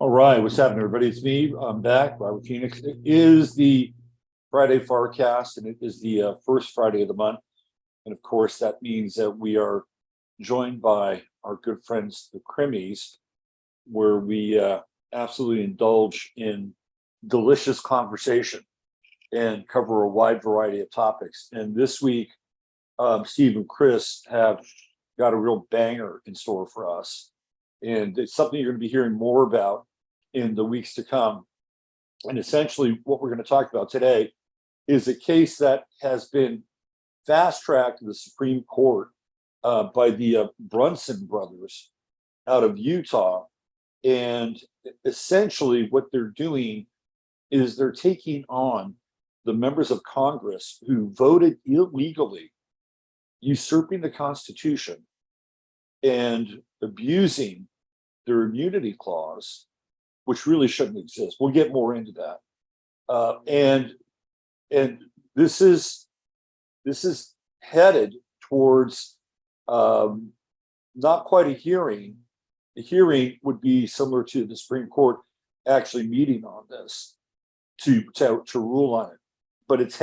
All right, what's happening, everybody? It's me. I'm back, Robert Phoenix. It is the Friday FARcast, and it is the first Friday of the month. And of course, that means that we are joined by our good friends, the Crimis, where we absolutely indulge in delicious conversation and cover a wide variety of topics. And this week, Steve and Chris have got a real banger in store for us. And it's something you're going to be hearing more about in the weeks to come. And essentially what we're going to talk about today is a case that has been fast-tracked to the Supreme Court by the Brunson brothers out of Utah. And essentially what they're doing is they're taking on the members of Congress who voted illegally, usurping the Constitution and abusing their immunity clause, which really shouldn't exist. We'll get more into that. And this is headed towards not quite a hearing. A hearing would be similar to the Supreme Court actually meeting on this to rule on it. But it's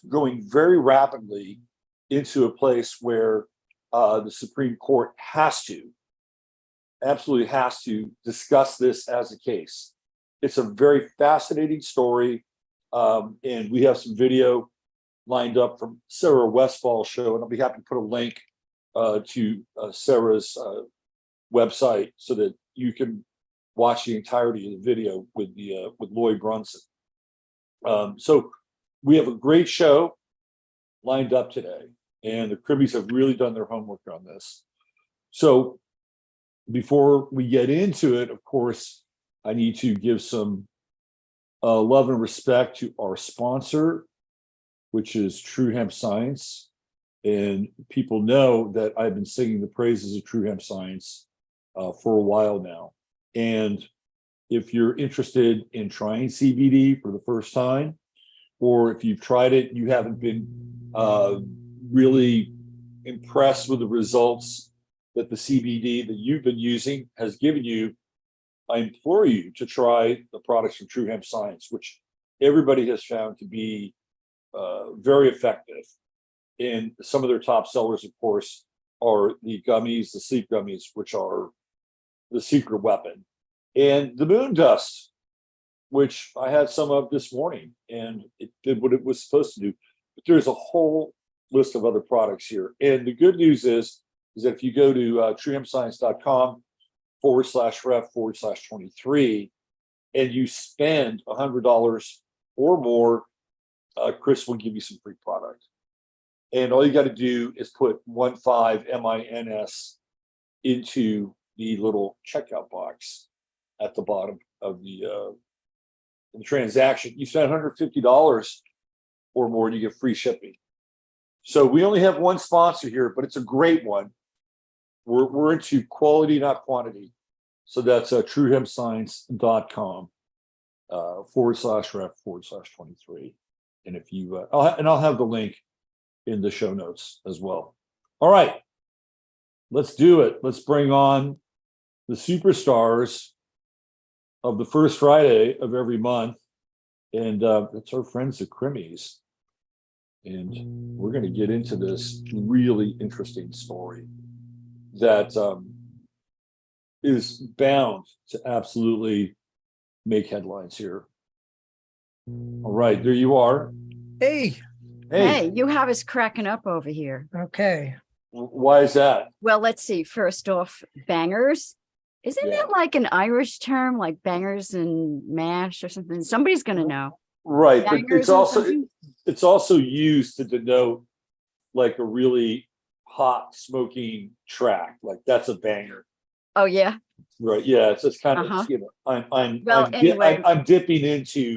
going very rapidly into a place where the Supreme Court absolutely has to discuss this as a case. It's a very fascinating story. And we have some video lined up from Sarah Westall's show, and I'll be happy to put a link to Sarah's website so that you can watch the entirety of the video with Lloyd Brunson. So we have a great show lined up today, and the Crimis have really done their homework on this. So before we get into it, of course, I need to give some love and respect to our sponsor, which is True Hemp Science. And people know that I've been singing the praises of True Hemp Science for a while now. And if you're interested in trying CBD for the first time, or if you've tried it, you haven't been really impressed with the results that the CBD that you've been using has given you, I implore you to try the products from True Hemp Science, which everybody has found to be very effective. And some of their top sellers, of course, are the gummies, the sleep gummies, which are the secret weapon, and the moon dust, which I had some of this morning, and it did what it was supposed to do. But there's a whole list of other products here. And the good news is that if you go to truehempscience.com/ref/23 and you spend $100 or more, Chris will give you some free product. And all you got to do is put 15 MINS into the little checkout box at the bottom of the transaction. You spend $150 or more, and you get free shipping. So we only have one sponsor here, but it's a great one. We're into quality, not quantity. So that's truehempscience.com/ref/23. And if you, I'll have the link in the show notes as well. All right, let's do it. Let's bring on the superstars of the first Friday of every month. And it's our friends, the Crimis. And we're going to get into this really interesting story that is bound to absolutely make headlines here. All right, there you are. Hey, you have us cracking up over here. okay. Why is that? Well, let's see. First off, bangers. Isn't that like an Irish term, like bangers and mash or something? Somebody's going to know. Right, but Bangers it's also used to denote like a really hot smoking track. Like that's a banger. Oh yeah. Right. Yeah. It's just kind of I'm dipping into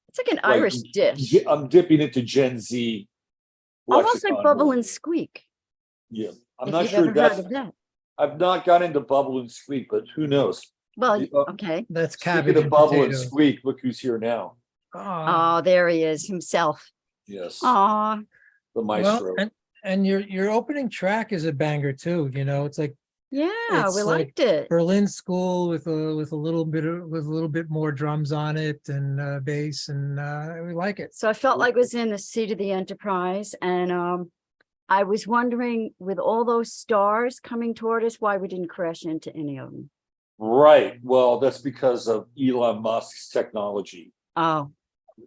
it's like an Irish dish. I'm dipping into Gen Z. Almost like Bubble and Squeak. Yeah. I'm not sure that. I've not got into Bubble and Squeak, but who knows? Well, okay. That's cabbage. Speaking of Bubble and Squeak, look who's here now. Oh, there he is himself. Yes. Aw. The maestro. Well, and your opening track is a banger too. You know, it's like Yeah, It's we like liked it. Berlin school with a little bit more drums on it and bass, and we like it. So I felt like it was in the seat of the Enterprise, and I was wondering, with all those stars coming toward us, why we didn't crash into any of them. Right. Well, that's because of Elon Musk's technology. Oh,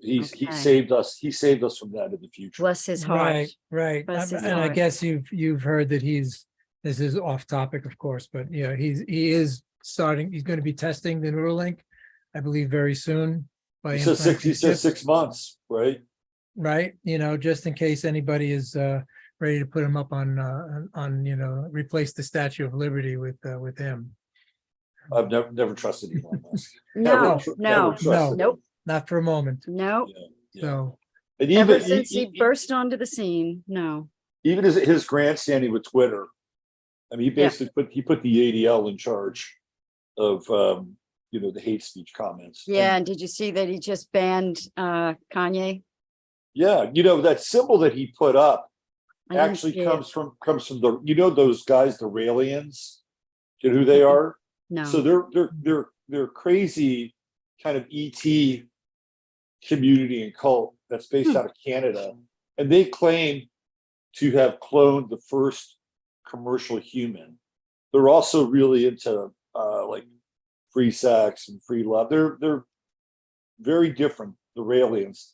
He Okay. saved us. He saved us from that in the future. bless his heart. Right. Bless his And I heart. guess you've heard that this is off topic, of course, but yeah, he's going to be testing the Neuralink, I believe, very soon. He says implanting 6 months, right? right? Just in case anybody is ready to put him up on replace the Statue of Liberty with him. I've never trusted Elon Musk. No, Never no, trusted him. nope, Not for a moment. no. Yeah, yeah. So And Ever even since he burst onto the scene, no. even his grandstanding with Twitter, I mean, he basically put the ADL in charge of the hate speech comments. Yeah, and did you see that he just banned Kanye? Yeah, that symbol that he put up I didn't actually see it. comes from the those guys, the Raelians. Do you know who they are? No. So they're crazy kind of ET community and cult that's based out of Canada, and they claim to have cloned the first commercial human. They're also really into like free sex and free love. They're very different, the Raelians.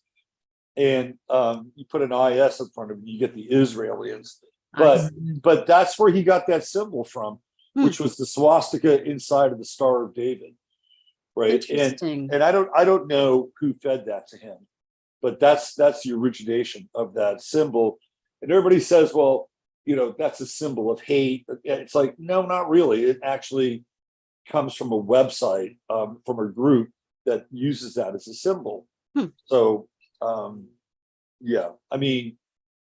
And you put an IS in front of them, you get the Israelians. But that's where he got that symbol from, which was the swastika inside of the Star of David, right? Interesting. And I don't know who fed that to him, but that's the origination of that symbol. And everybody says, well, that's a symbol of hate. It's like, no, not really. It actually comes from a website, from a group that uses that as a symbol. So yeah, I mean,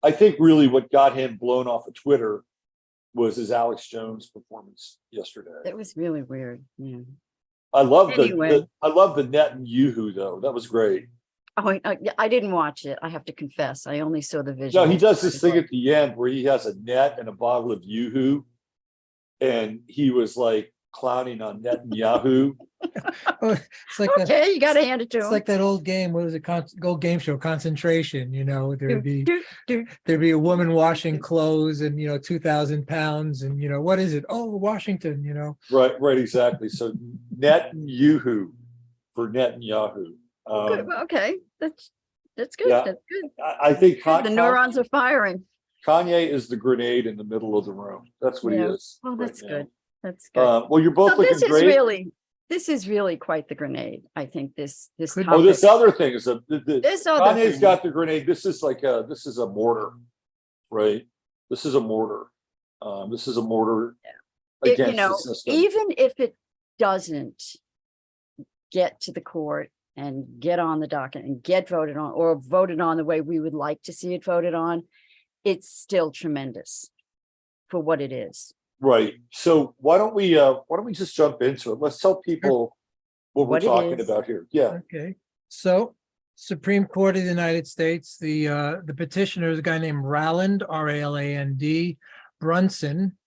I think really what got him blown off of Twitter was his Alex Jones performance yesterday. That was really weird. Yeah. I love Anyway. I love the net and Yoo-hoo though. That was great. Oh, I didn't watch it. I have to confess. I only saw the visual. No, he does this thing at the end where he has a net and a bottle of Yoo-hoo, and he was like clowning on Netanyahu. it's like Okay, you got to hand it to it's him. like that old game. What was it? Old game show, Concentration. There'd be a woman washing clothes and 2,000 pounds and what is it? Oh, Washington. Right, exactly. So net and Yoo-hoo for Netanyahu. Good. Well, okay, that's good. Yeah. That's good. I think The neurons are firing. Kanye is the grenade in the middle of the room. That's what he is. Well, right that's now. good. That's good. Well, you're both So looking great. this is really quite the grenade. I think this Could- topic. Oh, this other thing is This other Kanye's thing. got the grenade. This is like this is a mortar, right? This is a mortar. This is a mortar against the system. Even if it doesn't get to the court and get on the docket and get voted on, or voted on the way we would like to see it voted on, it's still tremendous for what it is. Right. So why don't we just jump into it? Let's tell people what we're What it talking is. about here. Yeah. Okay. So Supreme Court of the United States, the petitioner is a guy named Rowland, Raland, Brunson,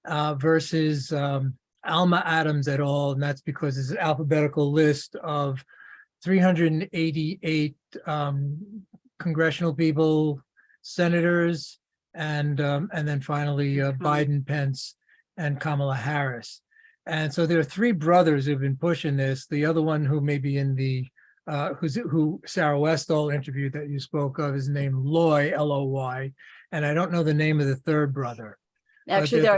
versus Alma Adams et al. And that's because it's an alphabetical list of 388 congressional people, senators, and then finally Biden, Pence, and Kamala Harris. And so there are three brothers who've been pushing this. The other one who may be in the who Sarah Westall interviewed that you spoke of is named Loy, L-O-Y, and I don't know the name of the third brother. Actually, they're-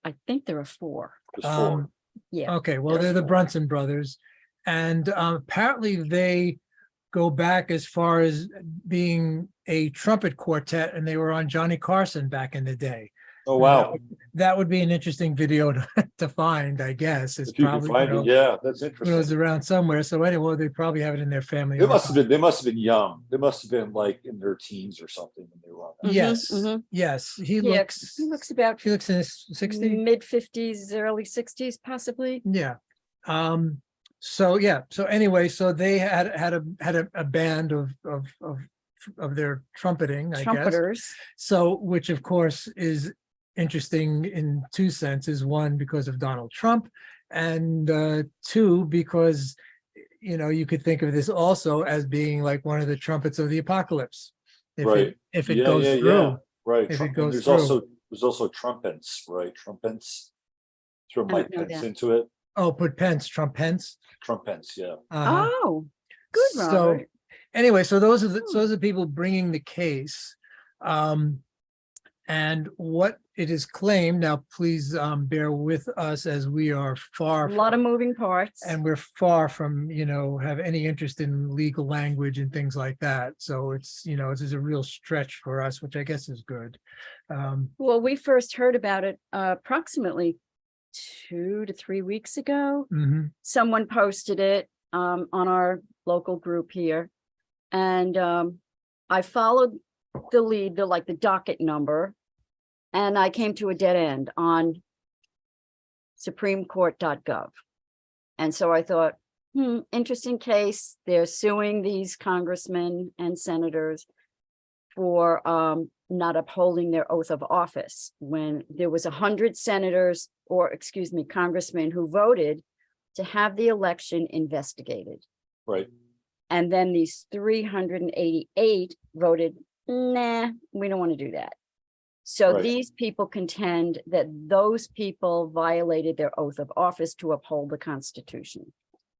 I think there are four. There's four. Yeah. Okay, well, There are they're the four. Brunson brothers, and apparently they go back as far as being a trumpet quartet, and they were on Johnny Carson back in the day. Oh wow. That would be an interesting video to find, I guess. It's If you can probably find it, yeah, that's who interesting. knows, around somewhere. So anyway, they probably have it in their family. They must have been young. They must have been like in their teens or something when they were on that. Mhm, Yes, mhm. yes. He Yeah, looks. he looks about He looks in his 60s. mid-50s, early 60s, possibly. Yeah. So yeah. So anyway, so they had a band of their trumpeting, I guess. Trumpeters. So which of course is interesting in two senses. One, because of Donald Trump, and two, because, you know, you could think of this also as being like one of the trumpets of the apocalypse. Right. If it Yeah, goes yeah, through. yeah. Right. If it And goes there's through. also trumpets, right? Trumpets. Throw I don't Mike know Pence that. into it. Oh, put Pence, Trump Pence. Trumpets, yeah. Uh-huh. Oh, good, So Robert. anyway, so those are the people bringing the case. And what it is claimed, now please bear with us as we are far A lot of moving parts. and we're far from, you know, have any interest in legal language and things like that. So it's, you know, this is a real stretch for us, which I guess is good. Well, we first heard about it approximately 2 to 3 weeks ago. Mhm. Someone posted it on our local group here. And I followed the lead, the docket number, and I came to a dead end on supremecourt.gov. And so I thought, interesting case. They're suing these congressmen and senators for not upholding their oath of office when there was 100 senators, or excuse me, congressmen who voted to have the election investigated. Right. And then these 388 voted, nah, we don't want to do that. So Right. these people contend that those people violated their oath of office to uphold the Constitution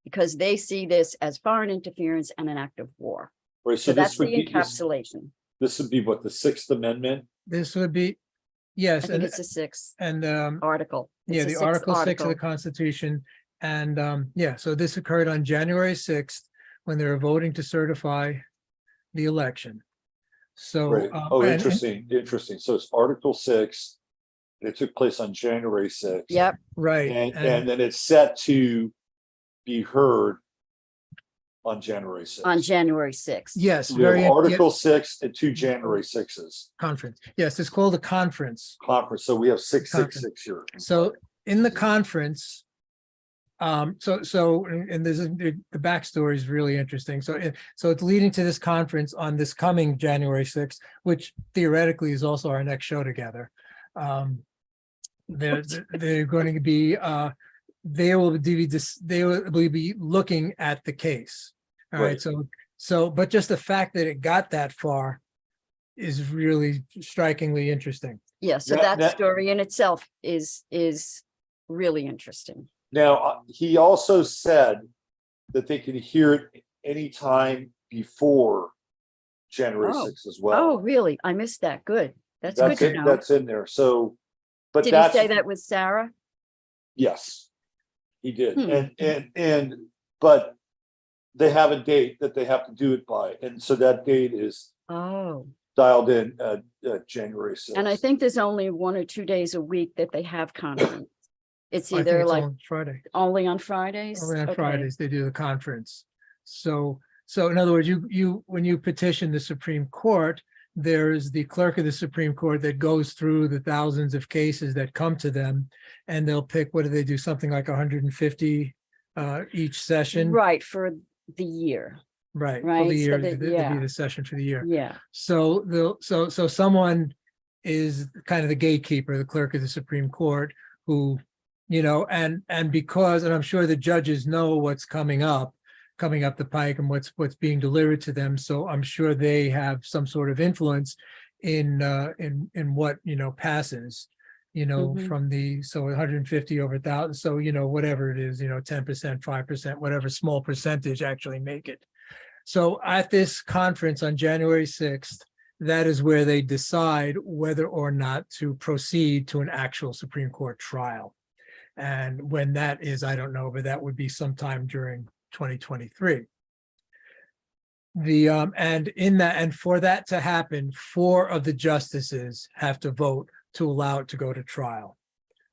because they see this as foreign interference and an act of war. Right. So that's this would the be encapsulation. this would be what, the Sixth Amendment? This would be, I yes, think it's the sixth and article. It's yeah, the the sixth Article 6 of article. the Constitution. And yeah, so this occurred on January 6th when they were voting to certify the election. So Right. Oh, interesting. So it's Article 6. It took place on January 6th. Yep. right. And then it's set to be heard on January 6th. On January 6th. Yes, We have very Article 6 and 2 January 6s. conference. Yes, it's called a conference. Conference. So we have 666 here. So in the conference, and there's the backstory is really interesting. So it's leading to this conference on this coming January 6th, which theoretically is also our next show together. They're going to be they will be looking at the case. All right. So but just the fact that it got that far is really strikingly interesting. Yeah. So that story in itself is really interesting. Now, he also said that they can hear it anytime before January 6th as well. Oh, really? I missed that. Good. That's good to know. That's in there. So, but Did he say that with Sarah? Yes, he did. But they have a date that they have to do it by. And so that date is dialed in January 6th. And I think there's only 1 or 2 days a week that they have conference. It's either on Friday. Only on Fridays. Only on Fridays they do the conference. So in other words, you when you petition the Supreme Court, there's the clerk of the Supreme Court that goes through the thousands of cases that come to them, and they'll pick, what do they do? Something like 150 each session. Right, for the year. Right. Right. For the year, So it'd be the session for the year. Yeah. So someone is kind of the gatekeeper, the clerk of the Supreme Court, who, you know, and because, and I'm sure the judges know what's coming up the pike and what's being delivered to them. So I'm sure they have some sort of influence in what, you know, passes, you know, from so 150 over 1,000. So, you know, whatever it is, you know, 10%, 5%, whatever small percentage actually make it. So at this conference on January 6th, that is where they decide whether or not to proceed to an actual Supreme Court trial. And when that is, I don't know, but that would be sometime during 2023. And for that to happen, 4 of the justices have to vote to allow it to go to trial.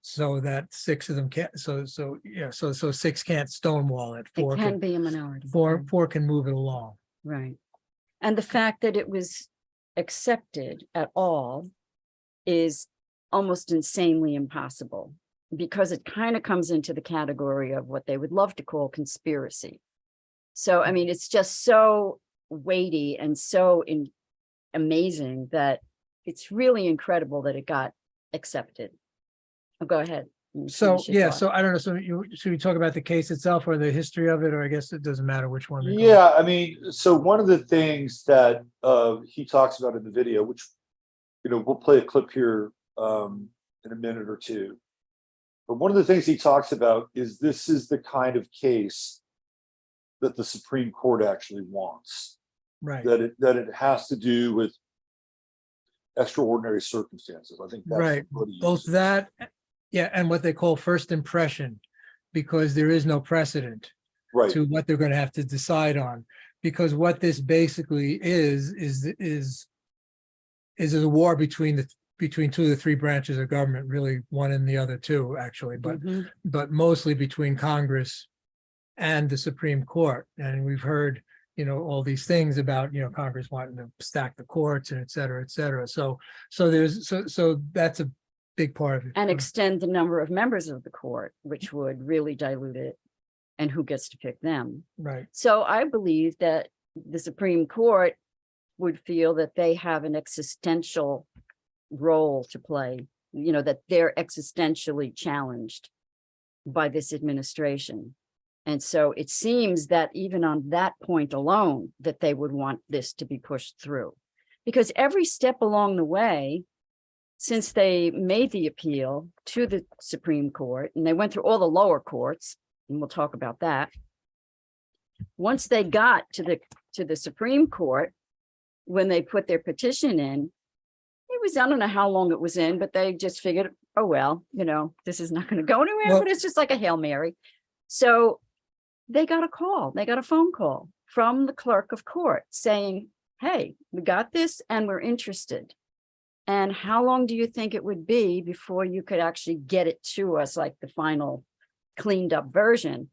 So that 6 of them can't, so 6 can't stonewall it. 4 It can be a minority. 4 can move it along. Right. And the fact that it was accepted at all is almost insanely impossible, because it kind of comes into the category of what they would love to call conspiracy. So, I mean, it's just so weighty and so amazing that it's really incredible that it got accepted. Oh, go ahead. You So, finish your yeah, thought. so I don't know, so should we talk about the case itself or the history of it, or I guess it doesn't matter which one? we go with? Yeah, I mean, so one of the things that he talks about in the video, which, we'll play a clip here in a minute or two. But one of the things he talks about is this is the kind of case that the Supreme Court actually wants. Right, That it has to do with extraordinary circumstances. I think that's right, what he both uses. that, yeah, and what they call first impression, because there is no precedent Right, to what they're going to have to decide on. Because what this basically is a war between two of the three branches of government, really one and the other two, actually, Mhm. but mostly between Congress and the Supreme Court. And we've heard, all these things about, Congress wanting to stack the courts and et cetera, et cetera. So that's a big part of it. And extend the number of members of the court, which would really dilute it, and who gets to pick them. Right, So I believe that the Supreme Court would feel that they have an existential role to play, that they're existentially challenged by this administration. And so it seems that even on that point alone, that they would want this to be pushed through. Because every step along the way, since they made the appeal to the Supreme Court, and they went through all the lower courts, and we'll talk about that. Once they got to the Supreme Court, when they put their petition in, it was, I don't know how long it was in, but they just figured, oh, well, this is not going to go anywhere, Well- but it's just like a Hail Mary. So they got a phone call from the clerk of court saying, hey, we got this and we're interested. And how long do you think it would be before you could actually get it to us, like the final cleaned up version?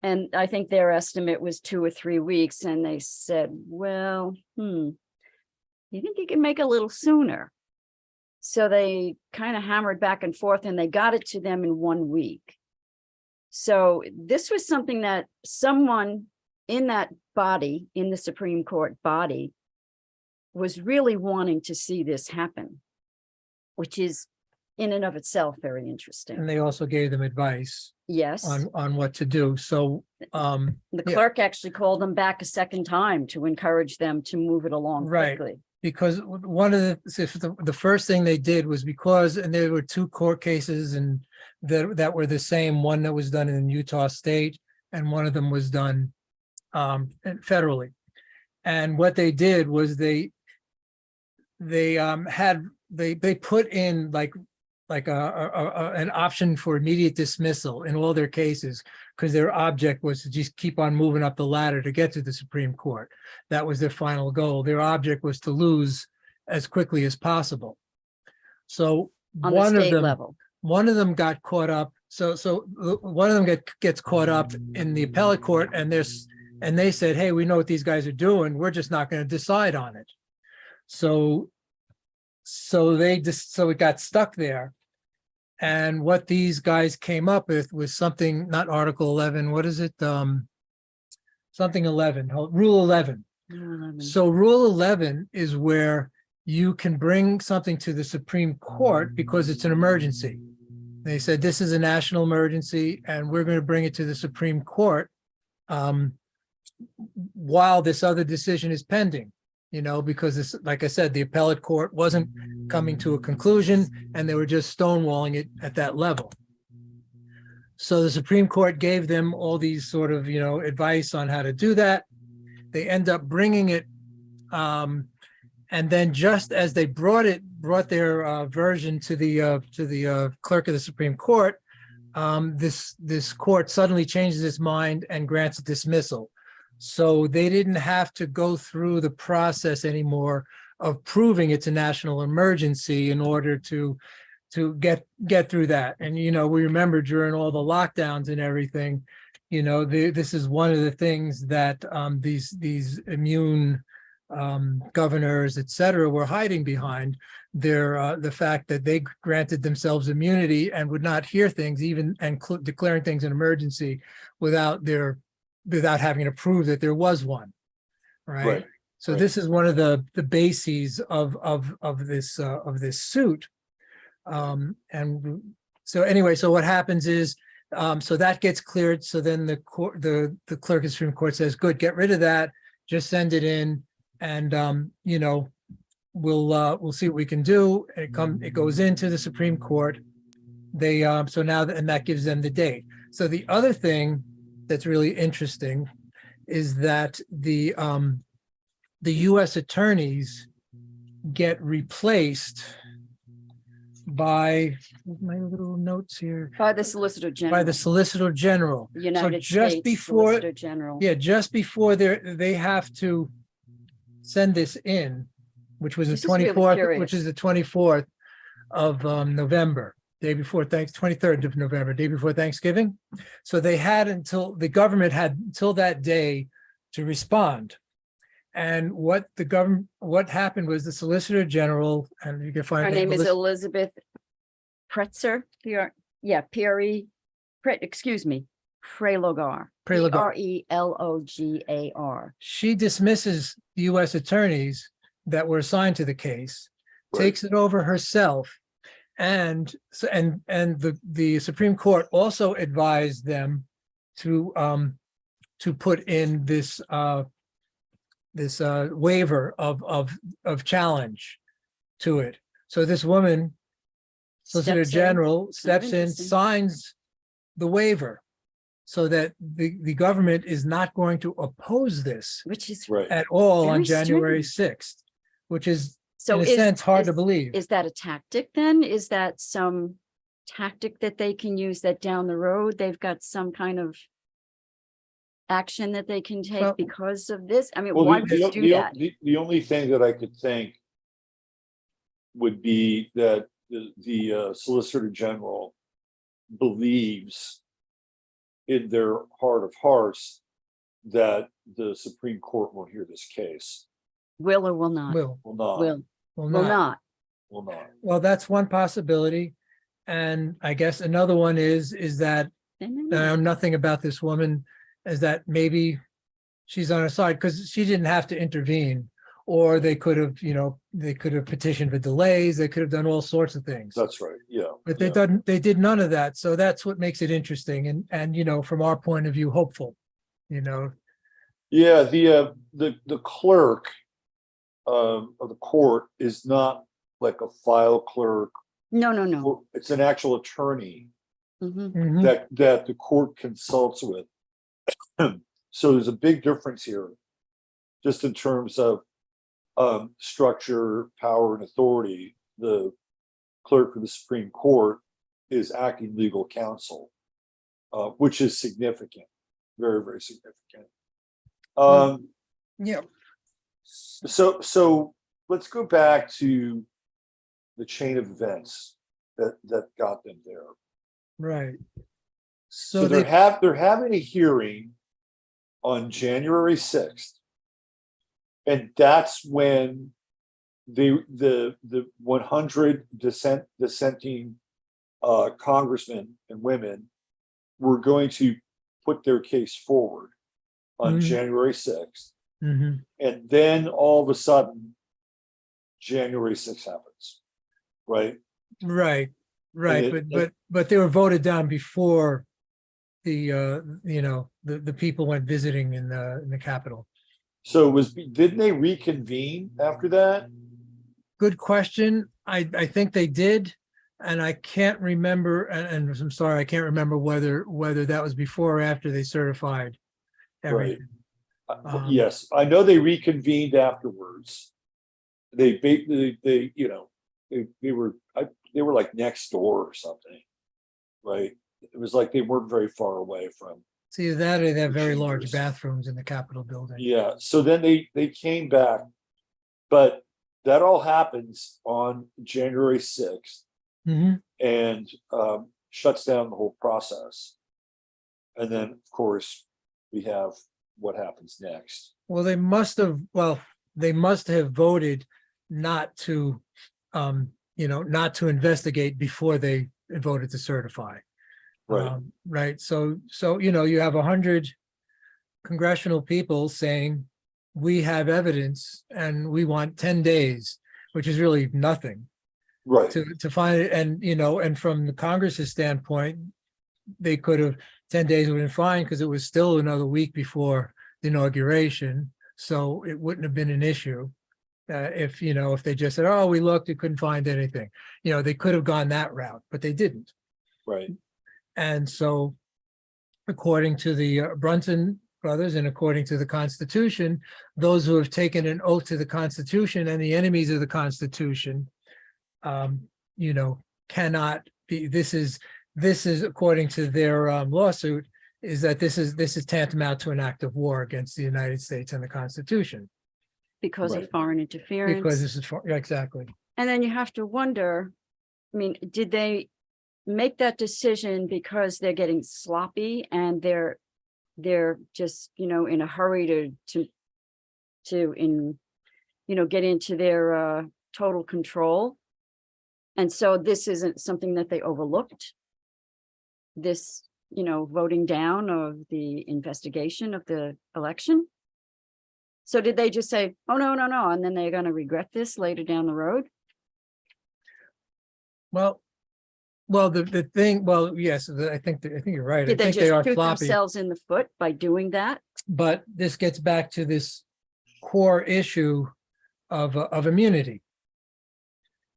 And I think their estimate was 2 or 3 weeks. And they said, well, you think you can make it a little sooner? So they kind of hammered back and forth and they got it to them in 1 week. So this was something that someone in that body, in the Supreme Court body, was really wanting to see this happen, which is in and of itself very interesting. and they also gave them advice Yes, on what to do. So, the yeah. clerk actually called them back a second time to encourage them to move it along Right. quickly. because one of the first thing they did was and there were 2 court cases and that were the same, one that was done in Utah State and one of them was done federally. And what they did was they put in like an option for immediate dismissal in all their cases, because their object was to just keep on moving up the ladder to get to the Supreme Court. That was their final goal. Their object was to lose as quickly as possible. So On the state level. one of them got caught up. So one of them gets caught up in the appellate court, and they said, hey, we know what these guys are doing. We're just not going to decide on it. So it got stuck there. And what these guys came up with was something, not Article 11, what is it? Something 11, Rule 11. So Rule 11 is where you can bring something to the Supreme Court because it's an emergency. They said, this is a national emergency and we're going to bring it to the Supreme Court while this other decision is pending. Because this, like I said, the appellate court wasn't coming to a conclusion and they were just stonewalling it at that level. So the Supreme Court gave them all these sort of, advice on how to do that. They end up bringing it. And then just as they brought their version to the clerk of the Supreme Court, this court suddenly changes its mind and grants a dismissal. So they didn't have to go through the process anymore of proving it's a national emergency in order to get through that. And, we remember during all the lockdowns and everything, this is one of the things that these immune governors, et cetera, were hiding behind the fact that they granted themselves immunity and would not hear things and declaring things an emergency without having to prove that there was one, right? So this is one of the bases of this suit. And so anyway, so what happens is, so that gets cleared. So then the court, the clerk of the Supreme Court says, good, get rid of that, just send it in. And, we'll see what we can do. It goes into the Supreme Court. They, so now, and that gives them the date. So the other thing that's really interesting is that the US attorneys get replaced by my little notes here, By the Solicitor General. by the Solicitor General. United just States before- Solicitor General. Yeah, just before they have to send this in, which was the This is really 24th, curious. which is the 24th of November, day before 23rd of November, day before Thanksgiving. So they had until, the government had until that day to respond. And what happened was the Solicitor General, and you can find Her her name is Melissa- Elizabeth Pretzer. Excuse me, Prelogar. Prelogar. Prelogar. She dismisses the US attorneys that were assigned to the case, Right. takes it over herself. And so, and the Supreme Court also advised them to put in this waiver of challenge to it. So this woman, Solicitor Steps in. General, steps in, interesting. signs the waiver so that the government is not going to oppose this Which is, Right. at all on Very January 6th, which is so in a sense hard to believe. Is that a tactic then? Is that some tactic that they can use, that down the road, they've got some kind of action that they can Well- take because of this? I mean, Well, why would you do that? the only thing that I could think would be that the Solicitor General believes in their heart of hearts that the Supreme Court will hear this case. Will or will not? Will Will not. not. Will not. Well, that's one possibility. And I guess another one is that I know nothing about this woman, is that maybe she's on her side because she didn't have to intervene, or they could have, they could have petitioned for delays. They could have done all sorts of things. That's right. Yeah. But they yeah. did none of that. So that's what makes it interesting. And from our point of view, hopeful, Yeah, the clerk of the court is not like a file clerk. No. It's an actual attorney Mhm. Mhm. that the court consults with. So there's a big difference here, just in terms of structure, power, and authority. The clerk of the Supreme Court is acting legal counsel, which is significant, very, very significant. Yeah. So let's go back to the chain of events that got them there. Right. So So they're having a hearing on January 6th. And that's when the 100 dissenting congressmen and women were going to put their case forward on Mhm. January 6th. Mhm. And then all of a sudden, January 6th happens, right? Right. it- But they were voted down before the people went visiting in the Capitol. So didn't they reconvene after that? Good question. I think they did. And I can't remember, and I'm sorry, I can't remember whether that was before or after they certified everything. Yes, I know they reconvened afterwards. They were like next door or something, right? It was like they weren't very far away from. It's either that or they have The very large chambers. bathrooms in the Capitol building. Yeah, so then they came back, but that all happens on January 6th Mhm. and shuts down the whole process. And then, of course, we have what happens next. Well, they must have voted not to, not to investigate before they voted to certify. Right. Right. So, you have 100 congressional people saying, we have evidence and we want 10 days, which is really nothing. Right, to find it. And, and from the Congress's standpoint, they could have, 10 days would have been fine because it was still another week before the inauguration. So it wouldn't have been an issue. If they just said, oh, we looked, we couldn't find anything, they could have gone that route, but they didn't. right, And so according to the Brunson brothers and according to the Constitution, those who have taken an oath to the Constitution and the enemies of the Constitution, cannot be, this is according to their lawsuit, is that this is tantamount to an act of war against the United States and the Constitution. Because Right. of foreign interference. Because this is exactly. And then you have to wonder, I mean, did they make that decision because they're getting sloppy and they're just, in a hurry to get into their total control? And so this isn't something that they overlooked. This, voting down of the investigation of the election. So did they just say, oh, no, and then they're going to regret this later down the road? Well, yes, I think you're right. Did I they think they are just shoot floppy, themselves in the foot by doing that? but this gets back to this core issue of immunity.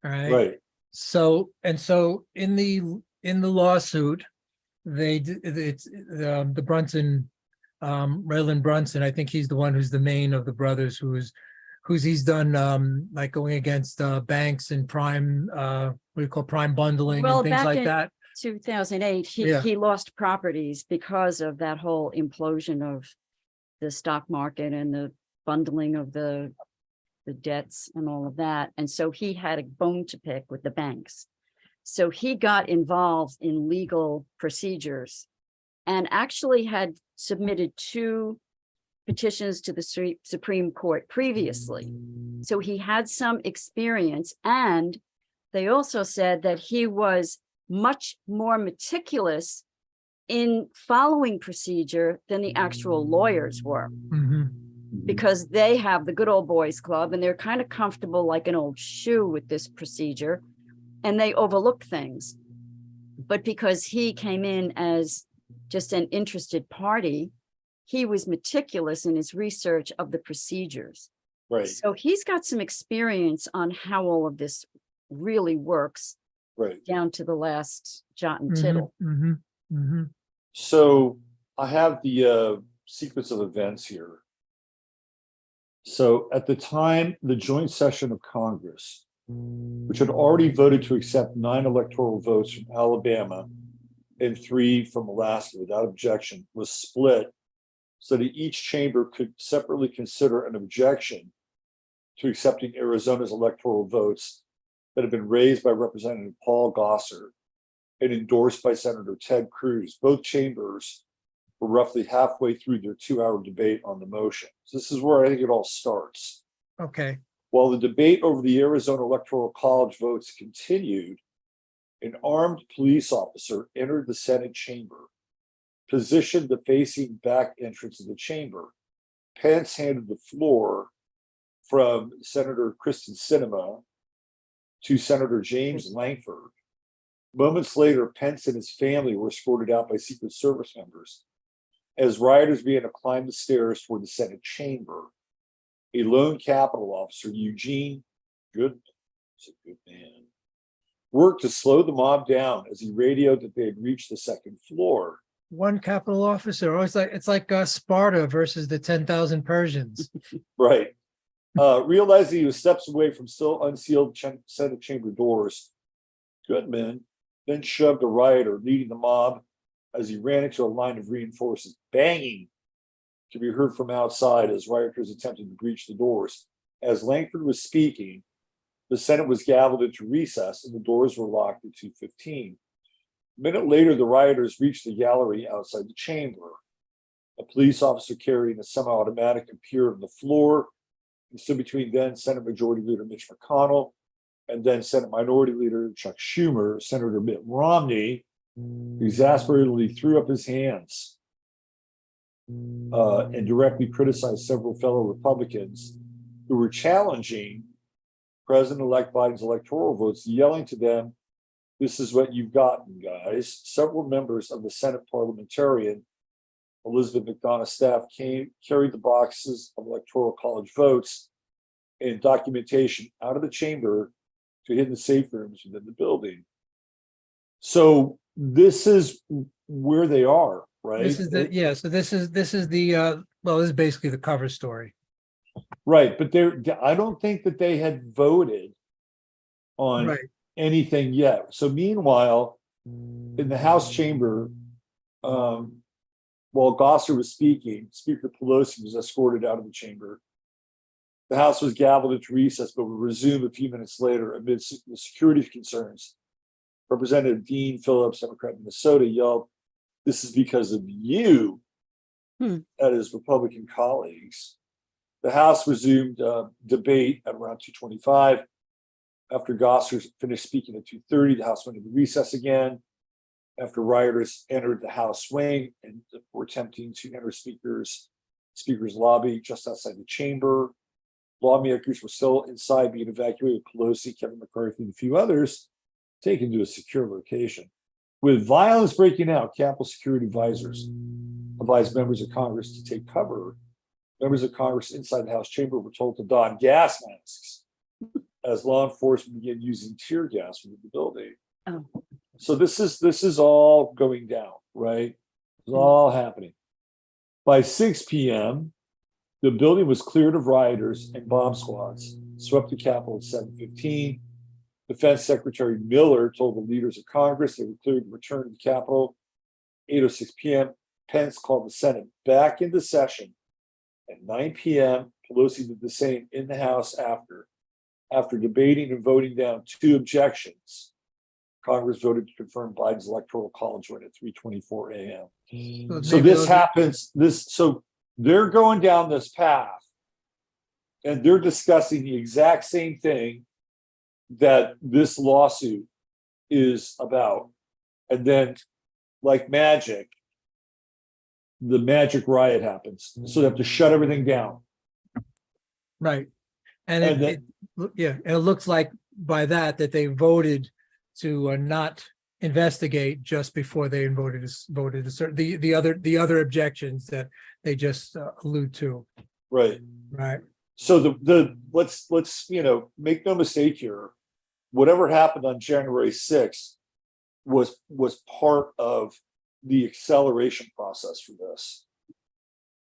All right. right, So in the lawsuit, it's the Brunson, Raylan Brunson, I think he's the one who's the main of the brothers who's he's done like going against banks and prime, what do you call prime bundling Well, and things back like in that. 2008, Yeah. he lost properties because of that whole implosion of the stock market and the bundling of the debts and all of that. And so he had a bone to pick with the banks. So he got involved in legal procedures and actually had submitted 2 petitions to the Supreme Court previously. So he had some experience, and they also said that he was much more meticulous in following procedure than the actual lawyers were, Mhm. because they have the good old boys club and they're kind of comfortable like an old shoe with this procedure, and they overlook things. But because he came in as just an interested party, he was meticulous in his research of the procedures. right, So he's got some experience on how all of this really works right. down to the last jot and Mhm. tittle. Mhm. Mhm. So I have the sequence of events here. So at the time, the joint session of Congress, which had already voted to accept 9 electoral votes from Alabama and 3 from Alaska without objection, was split so that each chamber could separately consider an objection to accepting Arizona's electoral votes that had been raised by Representative Paul Gosar and endorsed by Senator Ted Cruz. Both chambers were roughly halfway through their 2-hour debate on the motion. So this is where I think it all starts. Okay. While the debate over the Arizona Electoral College votes continued, an armed police officer entered the Senate chamber, positioned the facing back entrance of the chamber. Pence handed the floor from Senator Kristen Sinema to Senator James Lankford. Moments later, Pence and his family were escorted out by Secret Service members as rioters began to climb the stairs toward the Senate chamber. A lone Capitol officer, Eugene Goodman, a good man, worked to slow the mob down as he radioed that they had reached the second floor. One Capitol officer. Oh, it's like Sparta versus the 10,000 Persians. Right. Realizing he was steps away from still unsealed Senate chamber doors, Goodman then shoved a rioter, leading the mob as he ran into a line of reinforcements. Banging could be heard from outside as rioters attempted to breach the doors. As Lankford was speaking, the Senate was gavelled into recess and the doors were locked at 2:15. A minute later, the rioters reached the gallery outside the chamber. A police officer carrying a semi-automatic appeared on the floor and stood between then Senate Majority Leader Mitch McConnell and then Senate Minority Leader Chuck Schumer. Senator Mitt Romney exasperatedly threw up his hands and directly criticized several fellow Republicans who were challenging President-elect Biden's electoral votes, yelling to them, "This is what you've gotten, guys." Several members of the Senate parliamentarian Elizabeth McDonough's staff carried the boxes of electoral college votes and documentation out of the chamber to hidden safe rooms within the building. So this is where they are, right? This is the, so this is the, well, this is basically the cover story. Right, but I don't think that they had voted on Right. anything yet. So meanwhile, in the House chamber, while Gosser was speaking, Speaker Pelosi was escorted out of the chamber. The House was gavelled into recess, but would resume a few minutes later amidst the security concerns. Representative Dean Phillips, Democrat of Minnesota, yelled, "This is because of you," at his Republican colleagues. The House resumed debate at around 2:25. After Gosser finished speaking at 2:30, the House went into recess again. After rioters entered the House wing and were attempting to enter Speaker's lobby just outside the chamber, lawmakers were still inside being evacuated. Pelosi, Kevin McCarthy, and a few others taken to a secure location. With violence breaking out, Capitol security advisors advised members of Congress to take cover. Members of Congress inside the House chamber were told to don gas masks as law enforcement began using tear gas within the building. Oh. So this is all going down, right? It's all happening. By 6 p.m., the building was cleared of rioters and bomb squads, swept the Capitol at 7:15. Defense Secretary Miller told the leaders of Congress they were cleared to return to the Capitol. 8:06 p.m., Pence called the Senate back into session. At 9 p.m., Pelosi did the same in the House after debating and voting down 2 objections. Congress voted to confirm Biden's electoral college win at 3:24 a.m. So this happens, so they're going down this path and they're discussing the exact same thing that this lawsuit is about. And then, like magic, the magic riot happens. So they have to shut everything down. Right. And it looks like by that they voted to not investigate just before they voted the other objections that they just allude to. Right. Right. So let's make no mistake here. Whatever happened on January 6th was part of the acceleration process for this.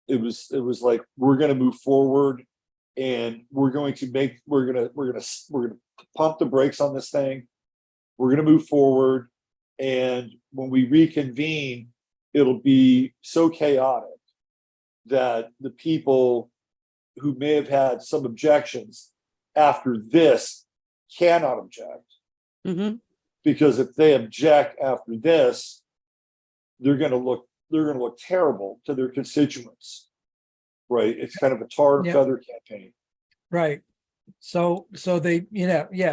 It was like, we're going to move forward and we're going to pump the brakes on this thing. We're going to move forward. And when we reconvene, it'll be so chaotic that the people who may have had some objections after this cannot object. Mm-hmm. Because if they object after this, they're going to look terrible to their constituents. Right. It's kind of a tar and feather campaign. Right. So they,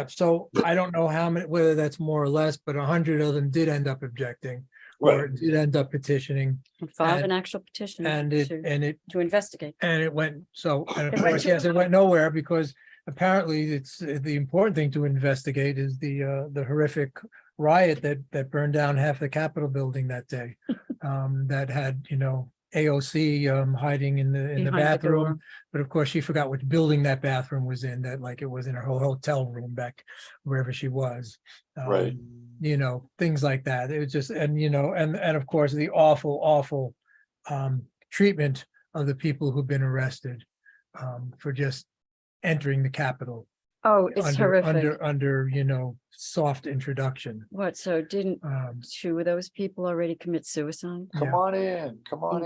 so I don't know how many, whether that's more or less, but 100 of them did end up objecting, or did end up petitioning. Filed an actual petition to investigate. And it went, and of course, yes, it went nowhere because apparently it's the important thing to investigate is the horrific riot that burned down half the Capitol building that day. That had, AOC hiding in the bathroom, but of course she forgot which building that bathroom was in. That like it was in her whole hotel room back wherever she was. Right. Things like that. It was just and of course the awful treatment of the people who've been arrested for just entering the Capitol. Oh, it's horrific. Under soft introduction. What? So didn't 2 of those people already commit suicide? Come on in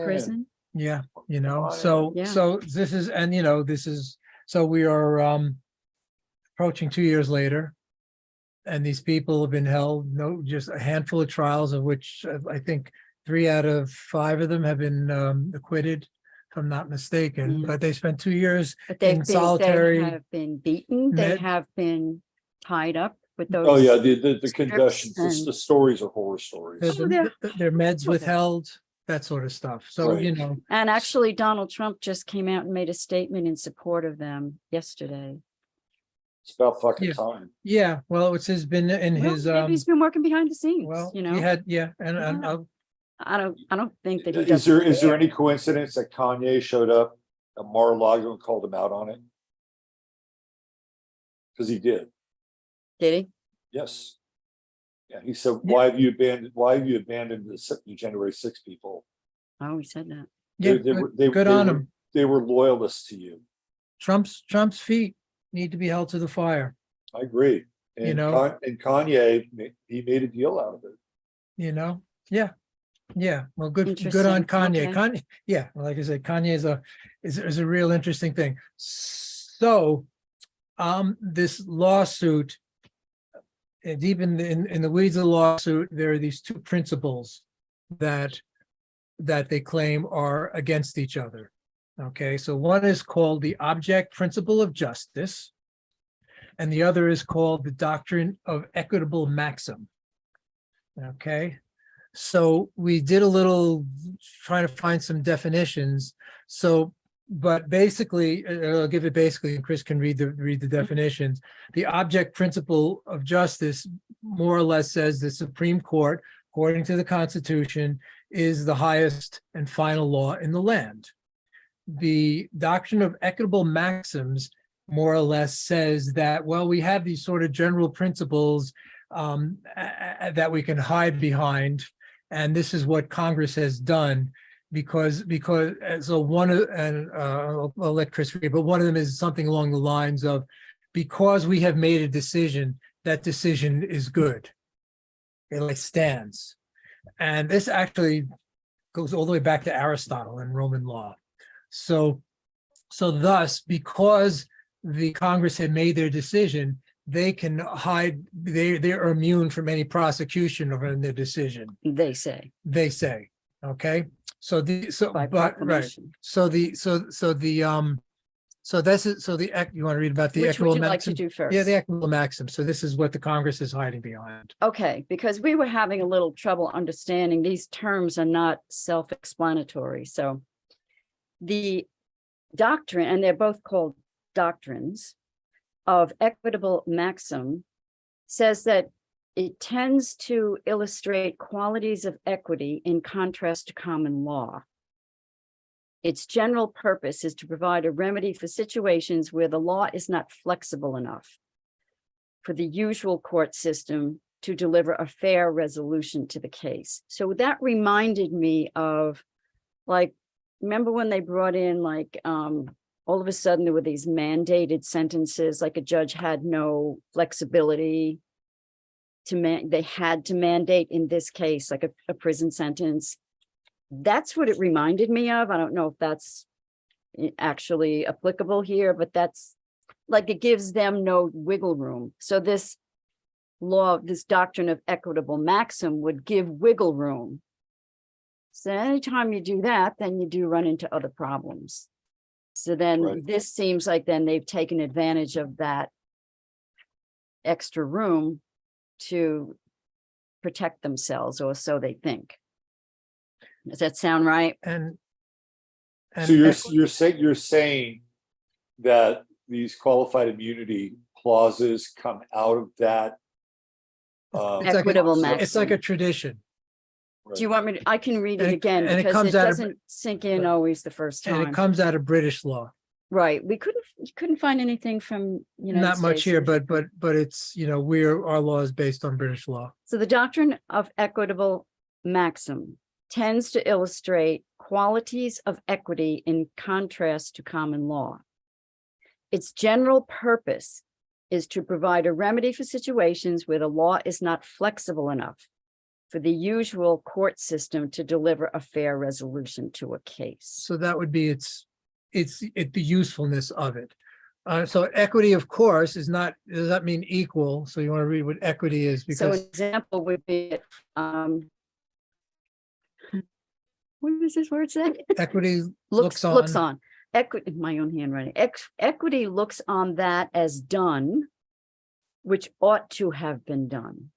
Prison? Yeah, so this is, so we are approaching 2 years later. And these people have been held, just a handful of trials, of which I think 3 out of 5 of them have been acquitted, if I'm not mistaken. But they spent 2 years in solitary. They have been beaten. They have been tied up with those. Oh yeah, the confessions, the stories are horror stories. Their meds withheld, that sort of stuff. So And actually, Donald Trump just came out and made a statement in support of them yesterday. It's about fucking Yeah. time. Yeah, well, it's has been in Well, his, maybe he's been working behind the scenes, well, you he know? had, yeah, and Yeah. I'll I don't think that he Is doesn't. there care. any coincidence that Kanye showed up at Mar-a-Lago and called him out on it? Because he did. Did he? Yes. Yeah, he said, why have you abandoned the January 6 people? Oh, he said that. yeah, good on him. They were loyalists to you. Trump's feet need to be held to the fire, I agree. And You know? and Kanye, he made a deal out of it. you know? Yeah. Yeah, well, good on Interesting. Kanye. Okay. Kanye, yeah, like I said, Kanye is a real interesting thing. So, this lawsuit, deep in the weeds of the lawsuit, there are these two principles that they claim are against each other. Okay, so one is called the object principle of justice, and the other is called the doctrine of equitable maxim. Okay, so we did a little trying to find some definitions. So, but basically, I'll give it basically, and Chris can read the definitions. The object principle of justice more or less says the Supreme Court, according to the Constitution, is the highest and final law in the land. The doctrine of equitable maxims more or less says that, well, we have these sort of general principles that we can hide behind, and this is what Congress has done because so one of, and I'll let Chris read, but one of them is something along the lines of, because we have made a decision, that decision is good. It like stands. And this actually goes all the way back to Aristotle and Roman law. So thus, because the Congress had made their decision, they can hide, they're immune from any prosecution over their decision. They say. They say, okay? So By but right. proclamation. So that's it. So you want to read about the Which equitable would you like maxim? to do first? Yeah, the equitable maxim. So this is what the Congress is hiding behind. Okay, because we were having a little trouble understanding these terms are not self-explanatory. So the doctrine, and they're both called doctrines, of equitable maxim says that it tends to illustrate qualities of equity in contrast to common law. Its general purpose is to provide a remedy for situations where the law is not flexible enough for the usual court system to deliver a fair resolution to the case. So that reminded me of, like, remember when they brought in, like, all of a sudden there were these mandated sentences, like a judge had no flexibility they had to mandate in this case, like a prison sentence. That's what it reminded me of. I don't know if that's actually applicable here, but that's like, it gives them no wiggle room. So this law, this doctrine of equitable maxim would give wiggle room. So anytime you do that, then you do run into other problems. So then Right. This seems like then they've taken advantage of that extra room to protect themselves, or so they think. Does that sound right? And So you're saying that these qualified immunity clauses come out of that. It's like Equitable concept? maxim. it's like a tradition. Do you want me to, I can read it And it- again and it because comes it out of- doesn't sink in always the first And it time. comes out of British law. Right, we couldn't find anything from United Not much States. here, but it's, our law is based on British law. So the doctrine of equitable maxim tends to illustrate qualities of equity in contrast to common law. Its general purpose is to provide a remedy for situations where the law is not flexible enough for the usual court system to deliver a fair resolution to a case. So that would be the usefulness of it. So equity, of course, does not mean equal. So you want to read what equity is, So an because example would be, what does this word say? equity Looks on. Equity, my own handwriting. Equity looks on that as done, which ought to have been done.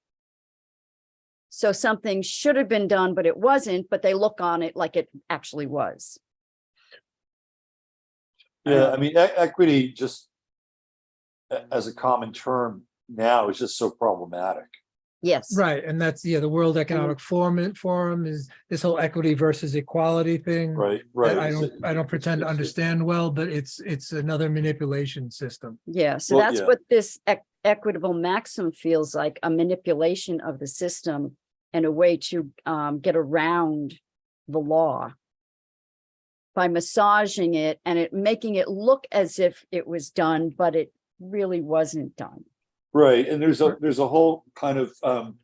So something should have been done, but it wasn't, but they look on it like it actually was. Yeah, I mean, equity just as a common term now is just so problematic. Yes. Right, and that's, yeah, the World Economic Forum is this whole equity versus equality thing. Right, that right. I don't pretend to it's- understand well, but it's another manipulation system. Yeah, so Well, that's yeah. what this equitable maxim feels like, a manipulation of the system and a way to get around the law by massaging it and making it look as if it was done, but it really wasn't done. Right, and there's a whole kind of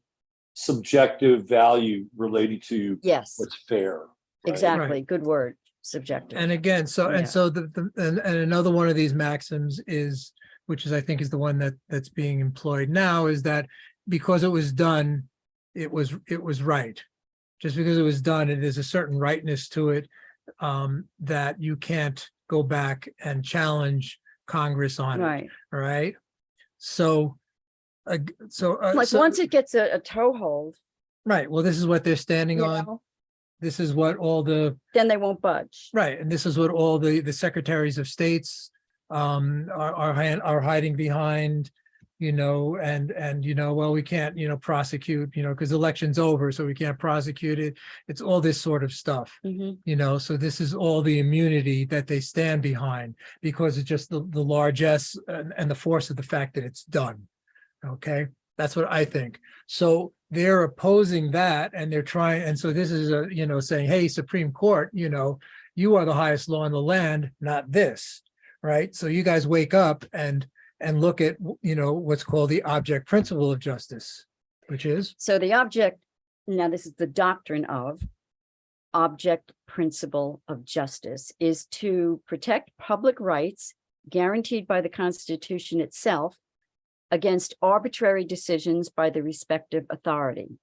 subjective value relating to Yes, what's fair. right? exactly. Good word, subjective. And again, so Yeah. and so and another one of these maxims is, which is I think is the one that's being employed now, is that because it was done, it was right. Just because it was done, it is a certain rightness to it, that you can't go back and challenge Congress on it. Right. All right. So, Like so- once it gets a toehold, right. Well, this is what they're standing you on. know, This is what all the then they won't budge. right, and this is what all the secretaries of states are hiding behind, and well, we can't prosecute, because election's over, so we can't prosecute it. It's all this sort of stuff. Mhm. So this is all the immunity that they stand behind because it's just the largesse and the force of the fact that it's done. Okay, that's what I think. So they're opposing that and they're trying, and so this is saying, hey, Supreme Court, you are the highest law in the land, not this, right? So you guys wake up and look at, what's called the object principle of justice, which is So the object, now this is the doctrine of object principle of justice, is to protect public rights guaranteed by the Constitution itself against arbitrary decisions by the respective authority.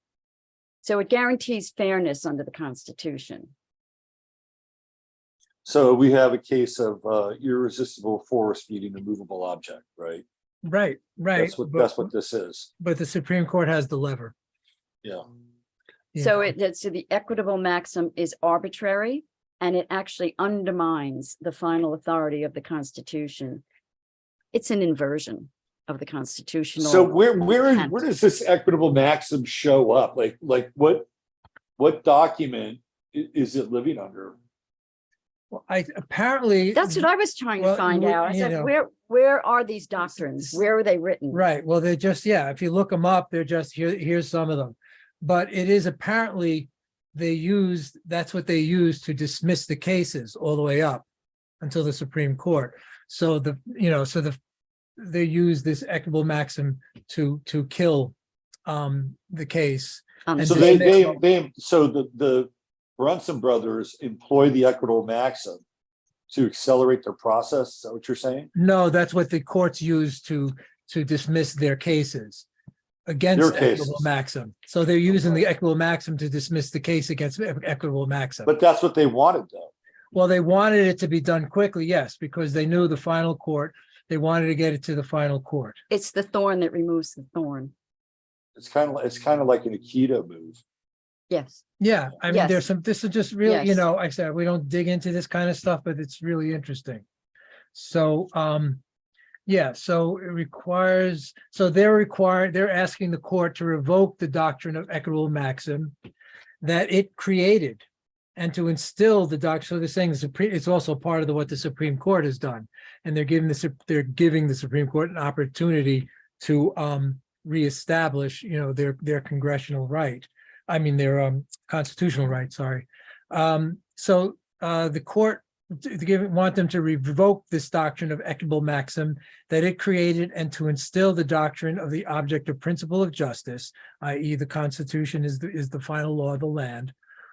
So it guarantees fairness under the Constitution. So we have a case of irresistible force feeding a movable object, right? right. That's what this is. But the Supreme Court has the lever. Yeah. So so the equitable maxim is arbitrary and it actually undermines the final authority of the Constitution. It's an inversion of the constitutional. So where intent. does this equitable maxim show up? Like what document is it living under? Well, apparently That's what I was trying to Well, find out. I said, where are these doctrines? Where are they written? right. Well, they're just, if you look them up, they're just here's some of them. But it is apparently that's what they use to dismiss the cases all the way up until the Supreme Court. So they use this equitable maxim to kill the case. On So the so the Brunson brothers employ the equitable maxim to accelerate their process. Is that what you're saying? No, that's what the courts use to dismiss their cases against Their cases. equitable maxim. So they're using the equitable maxim to dismiss the case against equitable maxim. But that's what they wanted, though. Well, they wanted it to be done quickly, yes, because they knew the final court, they wanted to get it to the final court. It's the thorn that removes the thorn. It's kind of like an Aikido move. Yes. Yeah, I mean, Yes. this is just really, Yes. I said, we don't dig into this kind of stuff, but it's really interesting. So, so it requires, they're asking the court to revoke the doctrine of equitable maxim that it created and to instill the doctrine. So they're saying it's also part of what the Supreme Court has done. And they're giving the Supreme Court an opportunity to reestablish, their congressional right. I mean, their constitutional right, sorry. So the court want them to revoke this doctrine of equitable maxim that it created and to instill the doctrine of the objective principle of justice, i.e. the Constitution is the final law of the land,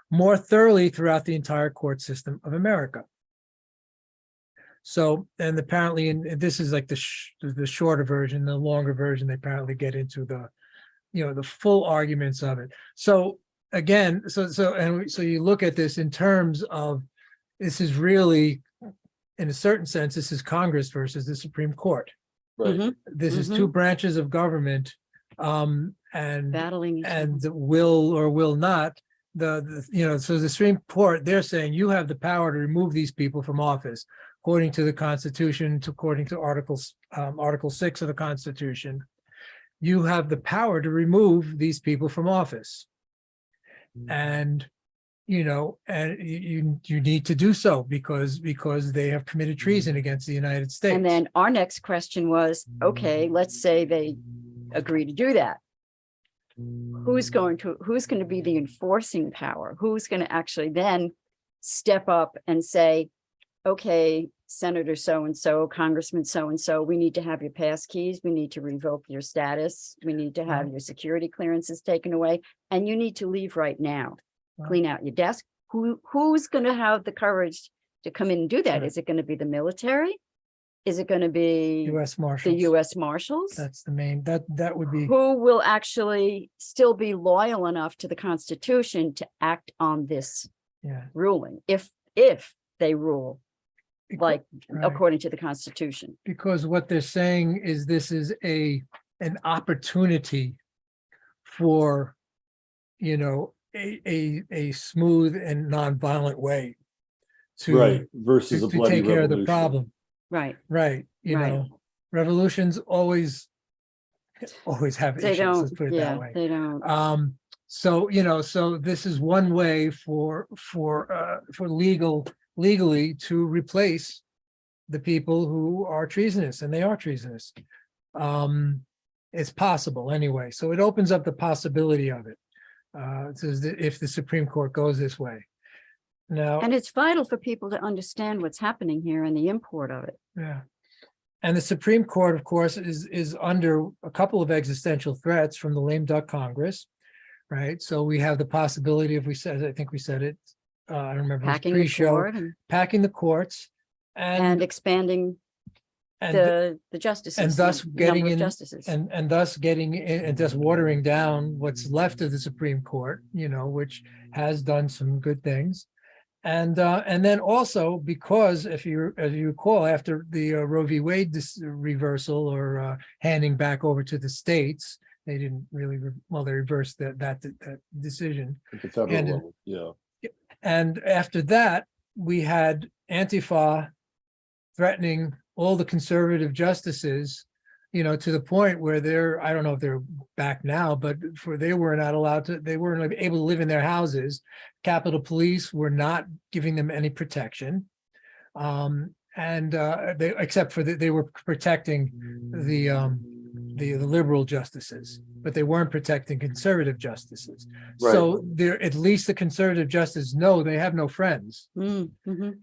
more thoroughly throughout the entire court system of America. So, and apparently, and this is like the shorter version, the longer version, they apparently get into the full arguments of it. So again, so you look at this in terms of, this is really, in a certain sense, this is Congress versus the Supreme Court. Right. Mhm. This is two branches of government, and Battling. each and other. will or will not. So the Supreme Court, they're saying you have the power to remove these people from office, according to the Constitution, according to Articles Article 6 of the Constitution, you have the power to remove these people from office. And, and you need to do so because they have committed treason against the United States. And then our next question was, okay, let's say they agree to do that. Who's going to be the enforcing power? Who's going to actually then step up and say, okay, Senator so-and-so, Congressman so-and-so, we need to have your pass keys. We need to revoke your status. We need to have your security clearances taken away. And you need to leave right now. Clean out your desk. Who's going to have the courage to come in and do that? Right. Is it going to be the military? Is it going to be U.S. Marshals. the U.S. Marshals? That's the main, that would be, Who will actually still be loyal enough to the Constitution to act on this yeah. ruling, if they rule like Right. according to the Constitution? Because what they're saying is this is an opportunity for, a smooth and nonviolent way to, Right, versus a to bloody take care of the revolution. problem. Right. Right. Right. Revolutions always have They issues, don't, let's put it yeah, that way. they don't. So this is one way for legally to replace the people who are treasonous, and they are treasonous. It's possible anyway. So it opens up the possibility of it. It says that if the Supreme Court goes this way. Now, And it's vital for people to understand what's happening here and the import of it. yeah. And the Supreme Court, of course, is under a couple of existential threats from the lame duck Congress, right? So we have the possibility, if we said, I think we said it, I don't remember, it was Packing the pre-show, court packing the courts and expanding and the justices. and thus the getting number of in justices. and thus getting in and thus watering down what's left of the Supreme Court, which has done some good things. And then also because as you recall, after the Roe v. Wade reversal or handing back over to the states, they didn't really, they reversed that decision. At the federal And- level, yeah. And after that, we had Antifa threatening all the conservative justices, to the point where I don't know if they're back now, but they weren't able to live in their houses. Capitol Police were not giving them any protection. Except for they were protecting the liberal justices, but they weren't protecting conservative justices. Right. So they're, at least the conservative justices know they have no friends. Mhm.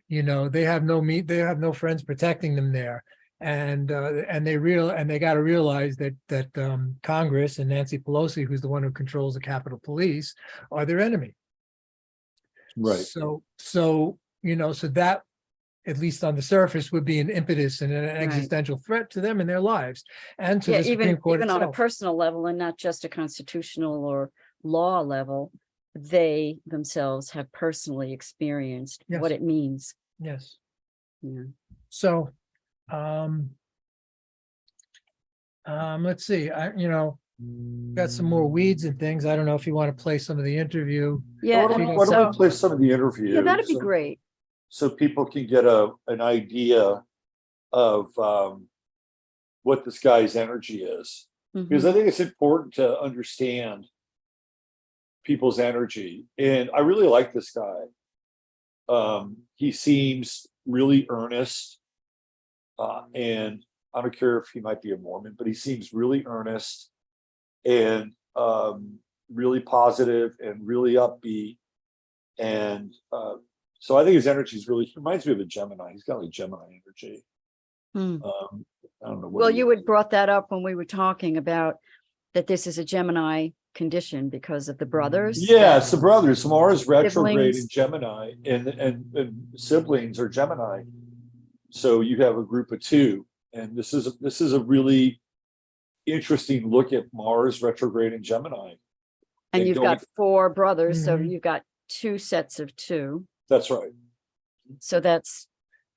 They have no friends protecting them there. And they got to realize that Congress and Nancy Pelosi, who's the one who controls the Capitol Police, are their enemy. Right. So that, at least on the surface, would be an impetus and an existential threat to them in their lives and to Yeah, the Supreme Court even on a itself. personal level and not just a constitutional or law level, they themselves have personally experienced Yes. what it means. Yes. Yeah. So, let's see, got some more weeds and things. I don't know if you want to play some of the interview. Yeah, Why and don't we also, play some of the interview? yeah, that'd be great. So people can get an idea of what this guy's energy is. Because Mhm. I think it's important to understand people's energy. And I really like this guy. He seems really earnest. And I don't care if he might be a Mormon, but he seems really earnest and really positive and really upbeat. And so I think his energy is really, he reminds me of a Gemini. He's got like Gemini energy. Hmm. I don't know. Well, you had brought that up when we were talking about that this is a Gemini condition because of the brothers. Yeah, it's the brothers. Mars retrograde in Siblings. Gemini, and siblings are Gemini. So you have a group of two, and this is a really interesting look at Mars retrograde in Gemini. And you've got 4 brothers, so Mhm. you've got 2 sets of 2. That's right. So that's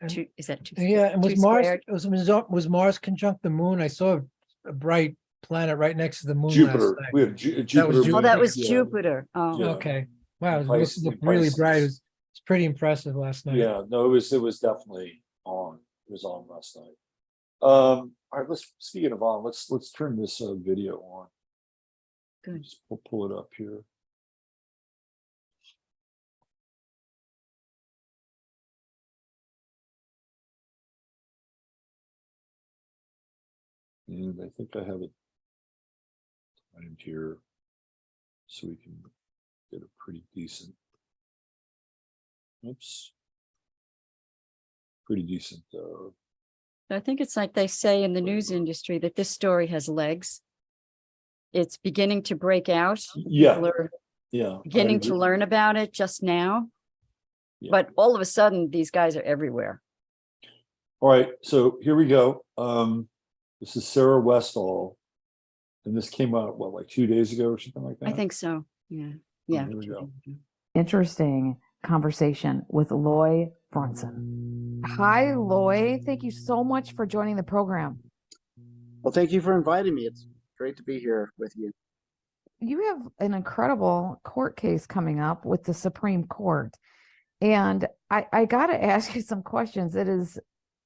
And- 2. Is that 2? Yeah, and 2 squared? was Mars conjunct the moon? I saw a bright planet right next to the moon Jupiter. last night. We have Jupiter. was Oh, that was yeah. Jupiter. Oh, Yeah. Okay, wow, it Pisces- looked really bright. Pisces. It's pretty impressive last night. Yeah, no, it was definitely on. It was on last night. All right, speaking of on, let's turn this video on. Good. Just pull it up here. And I think I have it timed here so we can get a pretty decent. Oops. Pretty decent. I think it's like they say in the news industry that this story has legs. It's beginning to break out. Yeah. People are Yeah. beginning to learn about it just now. Yeah. But all of a sudden, these guys are everywhere. All right, so here we go. This is Sarah Westall, and this came out what, like 2 days ago or something like that? I think so. Yeah. Yeah. Here we go. Interesting conversation with Loy Brunson. Hi, Loy. Thank you so much for joining the program. Well, thank you for inviting me. It's great to be here with you. You have an incredible court case coming up with the Supreme Court. And I got to ask you some questions. It is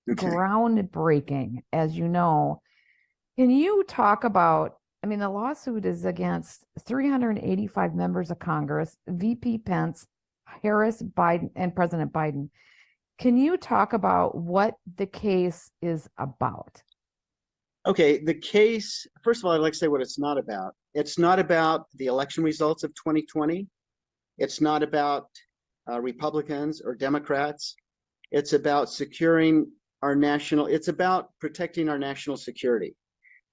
groundbreaking, as you know. Can you talk about, I mean, the lawsuit is against 385 members of Congress, VP Pence, Harris, Biden, and President Biden. Can you talk about what the case is about? Okay, the case, first of all, I'd like to say what it's not about. It's not about the election results of 2020. It's not about Republicans or Democrats. It's about securing our national, it's about protecting our national security.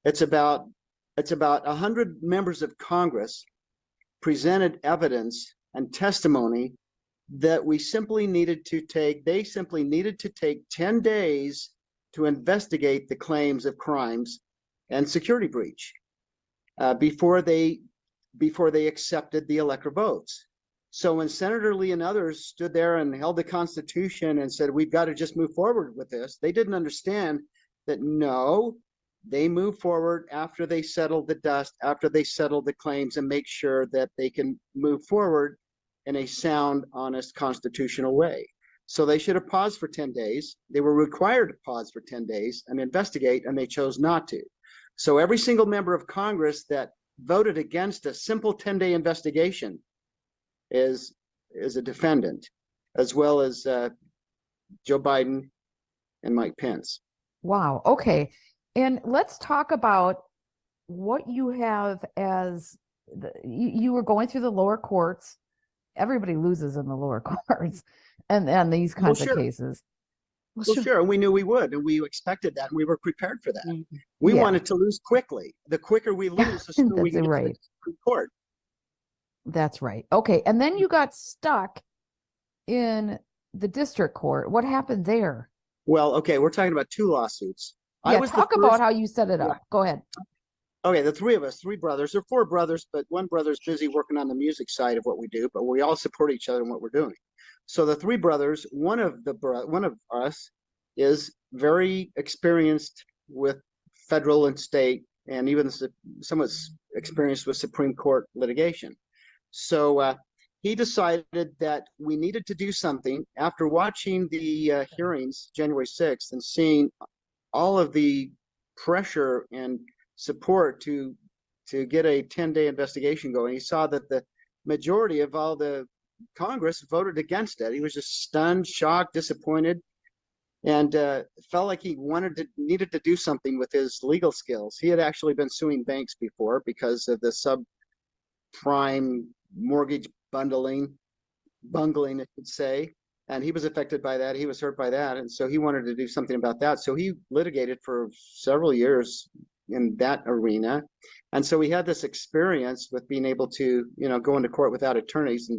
It's about 100 members of Congress presented evidence and testimony that they simply needed to take 10 days to investigate the claims of crimes and security breach before they accepted the electoral votes. So when Senator Lee and others stood there and held the Constitution and said, we've got to just move forward with this, they didn't understand that no, they move forward after they settle the dust, after they settle the claims and make sure that they can move forward in a sound, honest, constitutional way. So they should have paused for 10 days. They were required to pause for 10 days and investigate, and they chose not to. So every single member of Congress that voted against a simple 10-day investigation is a defendant, as well as Joe Biden and Mike Pence. Wow. Okay. And let's talk about what you have as you were going through the lower courts. Everybody loses in the lower courts and these kinds of cases. Well, sure. And we knew we would, and we expected that, and we were prepared for that. We wanted to lose quickly. The quicker we lose, the sooner we can get to the Supreme Court. That's right. Okay. And then you got stuck in the district court. What happened there? Well, okay, we're talking about two lawsuits. Yeah, talk about how you set it up. Yeah. Go ahead. Okay, the three of us, three brothers, or four brothers, but one brother's busy working on the music side of what we do, but we all support each other in what we're doing. So the three brothers, one of us is very experienced with federal and state, and even somewhat experienced with Supreme Court litigation. So he decided that we needed to do something after watching the hearings January 6th and seeing all of the pressure and support to get a 10-day investigation going. He saw that the majority of all the Congress voted against it. He was just stunned, shocked, disappointed, and felt like he needed to do something with his legal skills. He had actually been suing banks before because of the subprime mortgage bungling, I should say. And he was affected by that. He was hurt by that. And so he wanted to do something about that. So he litigated for several years in that arena. And so he had this experience with being able to, go into court without attorneys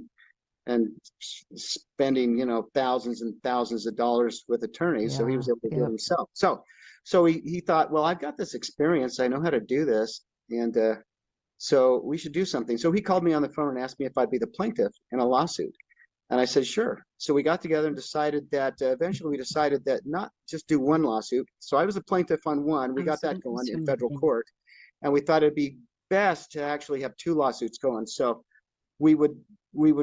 and spending, thousands and thousands of dollars with attorneys. So he was able to do it himself. So he thought, well, I've got this experience. I know how to do this. And so we should do something. So he called me on the phone and asked me if I'd be the plaintiff in a lawsuit. And I said, sure. So we got together and decided that eventually we decided that not just do one lawsuit. So I was a plaintiff on one. We got that going in federal court. And we thought it'd be best to actually have two lawsuits going. So we would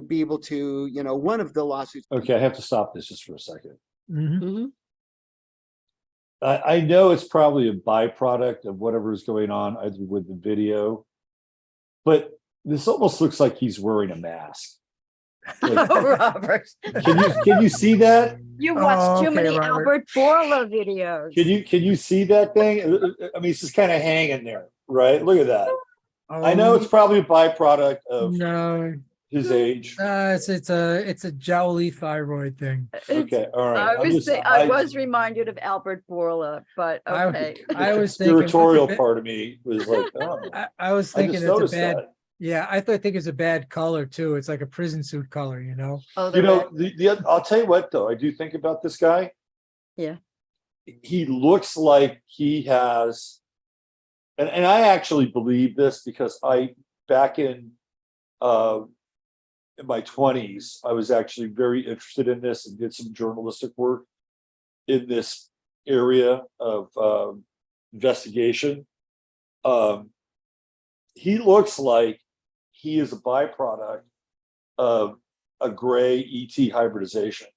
be able to, one of the lawsuits. Okay, I have to stop this just for a second. Mm-hmm. I know it's probably a byproduct of whatever is going on either with the video, but this almost looks like he's wearing a mask. Like, Oh, Robert, can you see that? you watched too okay, many Robert. Albert Bourla videos. Can you see that thing? I mean, it's just kind of hanging there, right? Look at that. I know it's probably a byproduct of No, his age. it's a jowly thyroid thing. Okay, all right. I was reminded of Albert Bourla, but okay. I was thinking it's a conspiratorial bit- part of me was like, oh, I was I thinking just it's a noticed bad. that. Yeah, I think it's a bad color too. It's like a prison suit color, you know. Oh, You the know, red- I'll tell you what, though, I do think about this guy. Yeah. He looks like he has, and I actually believe this because back in my 20s, I was actually very interested in this and did some journalistic work in this area of investigation. He looks like he is a byproduct of a gray ET hybridization.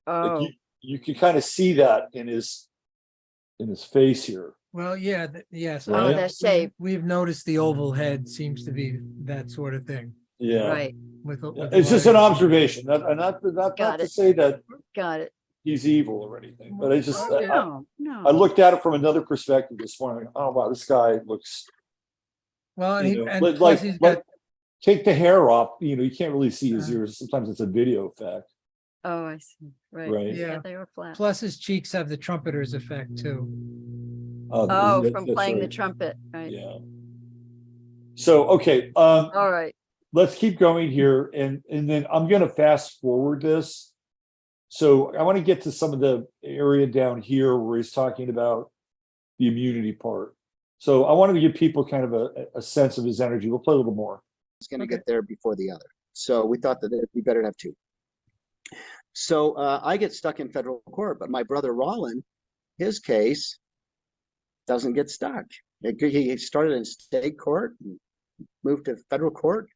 Like Oh, you can kind of see that in his face here. Well, yeah, yes. Oh, that shape. We've noticed the oval head seems to be that sort of thing. Yeah. right. With It's just an large- observation, not Got to it. say that Got it. he's evil or anything, but it's just Oh, I no. looked at it from another perspective this morning. Oh wow, this guy looks, Well, and, you he, know, and like plus he's got. take the hair off. You know, you can't really see his Uh, ears. Sometimes it's a video effect, Oh, I see. Right. right? Yeah. Yeah, they were flat. Plus his cheeks have the trumpeter's effect too. Oh, that's from playing the right. trumpet, right? Yeah. So okay, All right. let's keep going here, and then I'm going to fast forward this. So I want to get to some of the area down here where he's talking about the immunity part. So I wanted to give people kind of a sense of his energy. We'll play a little more. It's going to Okay. get there before the other. So we thought that it'd be better to have two. So I get stuck in federal court, but my brother Rollin, his case doesn't get stuck. He started in state court, moved to federal court,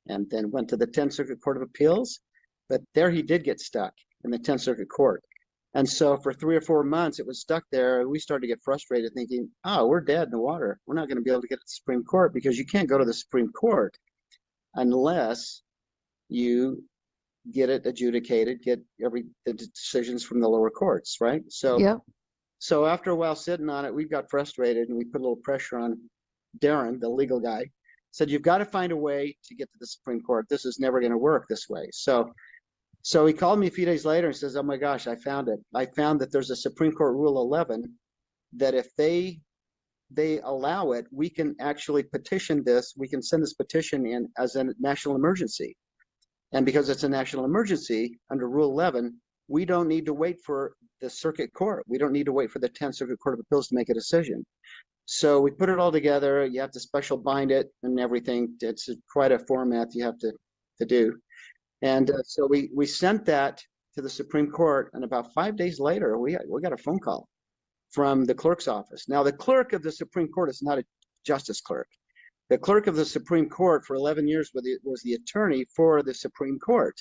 and then went to the 10th Circuit Court of Appeals. But there he did get stuck in the 10th Circuit Court. And so for 3 or 4 months, it was stuck there. We started to get frustrated thinking, oh, we're dead in the water. We're not going to be able to get to the Supreme Court because you can't go to the Supreme Court unless you get it adjudicated, get the decisions from the lower courts, right? So, Yep. so after a while sitting on it, we got frustrated and we put a little pressure on Darren, the legal guy, said, you've got to find a way to get to the Supreme Court. This is never going to work this way. So he called me a few days later and says, oh my gosh, I found it. I found that there's a Supreme Court Rule 11 that if they allow it, we can actually petition this. We can send this petition in as a national emergency. And because it's a national emergency under Rule 11, we don't need to wait for the circuit court. We don't need to wait for the 10th Circuit Court of Appeals to make a decision. So we put it all together. You have to special bind it and everything. It's quite a format you have to do. And so we sent that to the Supreme Court. And about 5 days later, we got a phone call from the clerk's office. Now, the clerk of the Supreme Court is not a justice clerk. The clerk of the Supreme Court for 11 years was the attorney for the Supreme Court.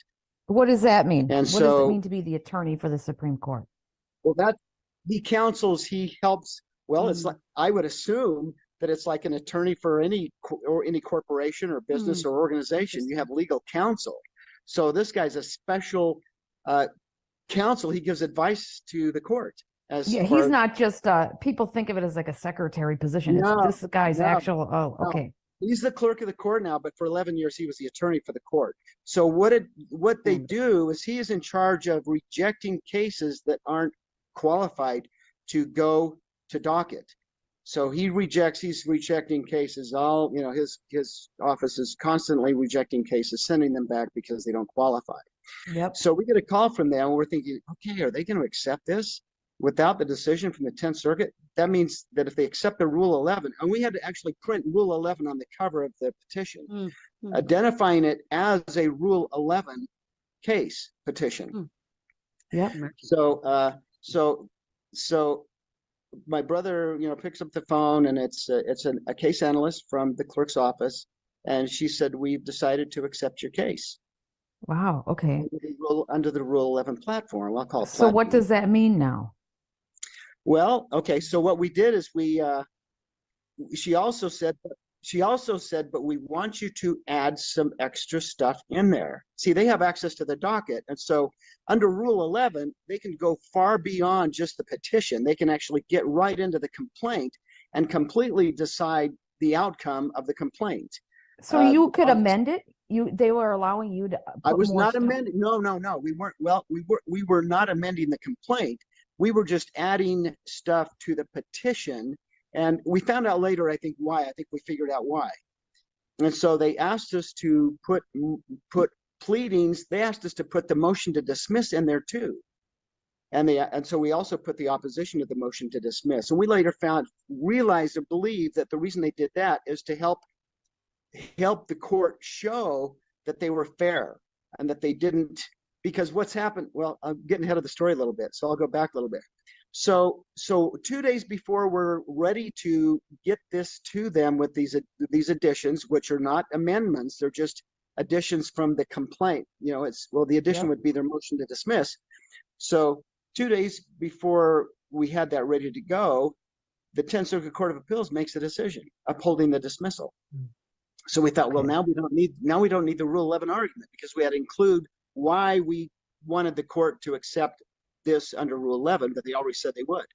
What does that mean? And what does it so- mean to be the attorney for the Supreme Court? Well, that he counsels, he helps. Well, it's like, I would assume that it's like an attorney for any corporation or business or organization. You have legal counsel. So this guy's a special counsel. He gives advice to the court. Yeah, he's not just people think of it as like a secretary position. No, It's this guy's no, actual no. okay. He's the clerk of the court now, but for 11 years he was the attorney for the court. So what they do is he is in charge of rejecting cases that aren't qualified to go to docket. So he's rejecting cases. His office is constantly rejecting cases, sending them back because they don't qualify. Yep. So we get a call from them and we're thinking, okay, are they going to accept this without the decision from the 10th Circuit? That means that if they accept the Rule 11, and we had to actually print Rule 11 on the cover of the petition, identifying it as a Rule 11 case petition. Yep. So my brother, picks up the phone and it's a case analyst from the clerk's office. And she said, we've decided to accept your case. Wow. Okay. Under the Rule 11 platform. I'll call it So what platform. does that mean now? Well, okay, so what we did is she also said, but we want you to add some extra stuff in there. See, they have access to the docket. And so under Rule 11, they can go far beyond just the petition. They can actually get right into the complaint and completely decide the outcome of the complaint. So you could amend it? They were allowing you to I put was more not stuff- amending. No, we weren't. Well, we were not amending the complaint. We were just adding stuff to the petition. And we found out later, I think, why. I think we figured out why. And so they asked us to put pleadings. They asked us to put the motion to dismiss in there too. And so we also put the opposition to the motion to dismiss. And we later realized or believed that the reason they did that is to help the court show that they were fair and that they didn't, because what's happened, well, I'm getting ahead of the story a little bit, so I'll go back a little bit. So 2 days before we're ready to get this to them with these additions, which are not amendments, they're just additions from the complaint. The addition would be their motion to dismiss. So 2 days before we had that ready to go, the 10th Circuit Court of Appeals makes a decision upholding the dismissal. So we thought, well, now we don't need the Rule 11 argument, because we had to include why we wanted the court to accept this under Rule 11, but they already said they would.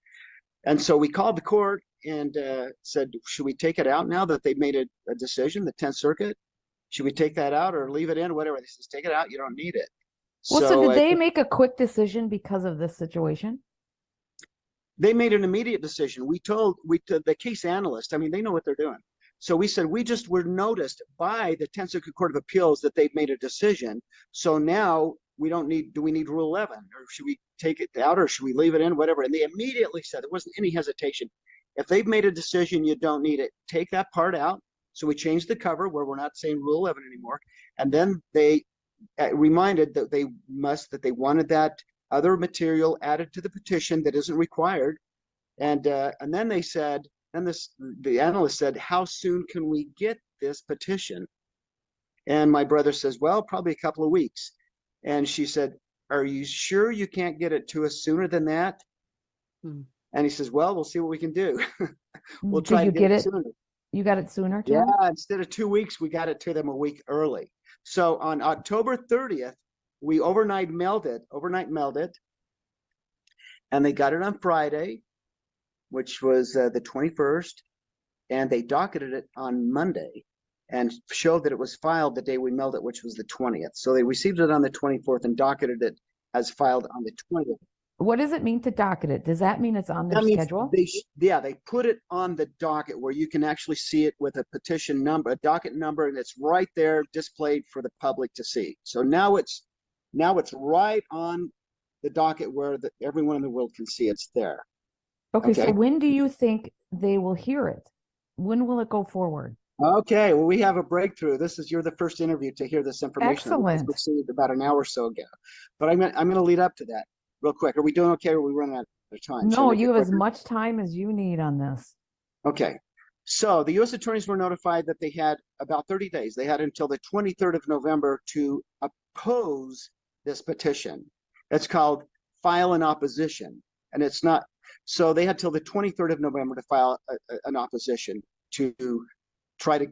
And so we called the court and said, should we take it out now that they've made a decision, the 10th Circuit? Should we take that out or leave it in? Whatever. They says, take it out. You don't need it. Well, so did they make a quick decision because of this situation? They made an immediate decision. We told the case analyst, I mean, they know what they're doing. So we said, we just were noticed by the 10th Circuit Court of Appeals that they've made a decision. So now do we need Rule 11, or should we take it out, or should we leave it in, whatever? And they immediately said, there wasn't any hesitation. If they've made a decision, you don't need it. Take that part out. So we changed the cover where we're not saying Rule 11 anymore. And then they reminded that they wanted that other material added to the petition that isn't required. And then they said, the analyst said, how soon can we get this petition? And my brother says, well, probably a couple of weeks. And she said, are you sure you can't get it to us sooner than that? And he says, well, we'll see what we can do. We'll try to get it sooner. You got it sooner, Tim? Yeah, instead of 2 weeks, we got it to them a week early. So on October 30th, we overnight mailed it, and they got it on Friday, which was the 21st, and they docketed it on Monday and showed that it was filed the day we mailed it, which was the 20th. So they received it on the 24th and docketed it as filed on the 20th. What does it mean to docket it? Does that mean it's on their schedule? They put it on the docket where you can actually see it with a petition number, a docket number, and it's right there displayed for the public to see. So now it's right on the docket where everyone in the world can see it's there. Okay, so when do you think they will hear it? When will it go forward? Okay, well, we have a breakthrough. You're the first interview to hear this information. Excellent. We received about an hour or so ago. But I'm going to lead up to that real quick. Are we doing okay, or are we running out of time? No, you have as much time as you need on this. Okay. So the U.S. attorneys were notified that they had about 30 days. They had until the 23rd of November to oppose this petition. It's called file an opposition. And it's not, so they had till the 23rd of November to file an opposition to try to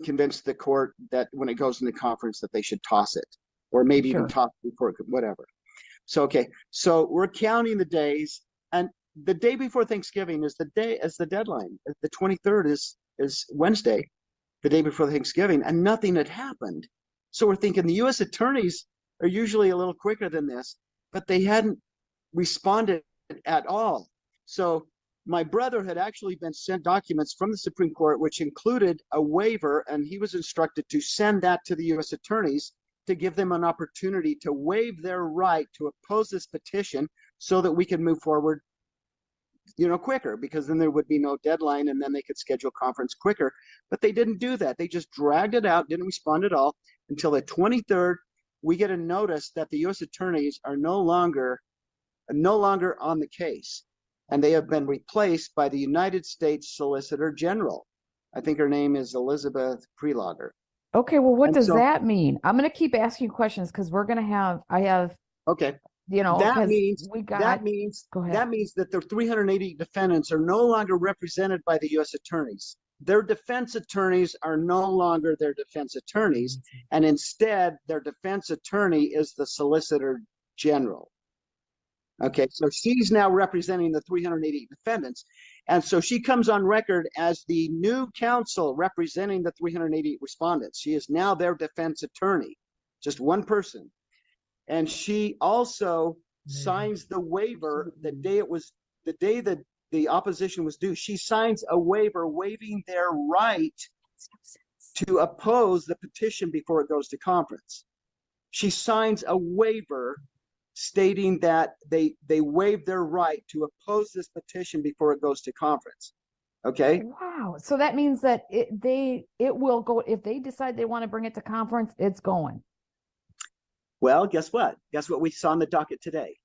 convince the court that when it goes into conference that they should toss it, or maybe even toss it before, whatever. So, okay, so we're counting the days, and the day before Thanksgiving is the deadline. The 23rd is Wednesday, the day before Thanksgiving, and nothing had happened. So we're thinking the U.S. attorneys are usually a little quicker than this, but they hadn't responded at all. So my brother had actually been sent documents from the Supreme Court, which included a waiver, and he was instructed to send that to the U.S. attorneys to give them an opportunity to waive their right to oppose this petition so that we can move forward, quicker, because then there would be no deadline and then they could schedule conference quicker. But they didn't do that. They just dragged it out, didn't respond at all until the 23rd. We get a notice that the U.S. attorneys are no longer on the case, and they have been replaced by the United States Solicitor General. I think her name is Elizabeth Prelogger. Okay, well, what does that mean? I'm going to keep asking questions because I have okay. That 'cause means, we got, go ahead. that means that the 380 defendants are no longer represented by the U.S. attorneys. Their defense attorneys are no longer their defense attorneys, and instead their defense attorney is the Solicitor General. Okay, so she's now representing the 380 defendants. And so she comes on record as the new counsel representing the 380 respondents. She is now their defense attorney, just one person. And she also signs the waiver the day that the opposition was due. She signs a waiver waiving their right to oppose the petition before it goes to conference. She signs a waiver stating that they waive their right to oppose this petition before it goes to conference. Okay. Wow. So that means that it will go, if they decide they want to bring it to conference, it's going. Well, guess what? Guess what we saw on the docket today?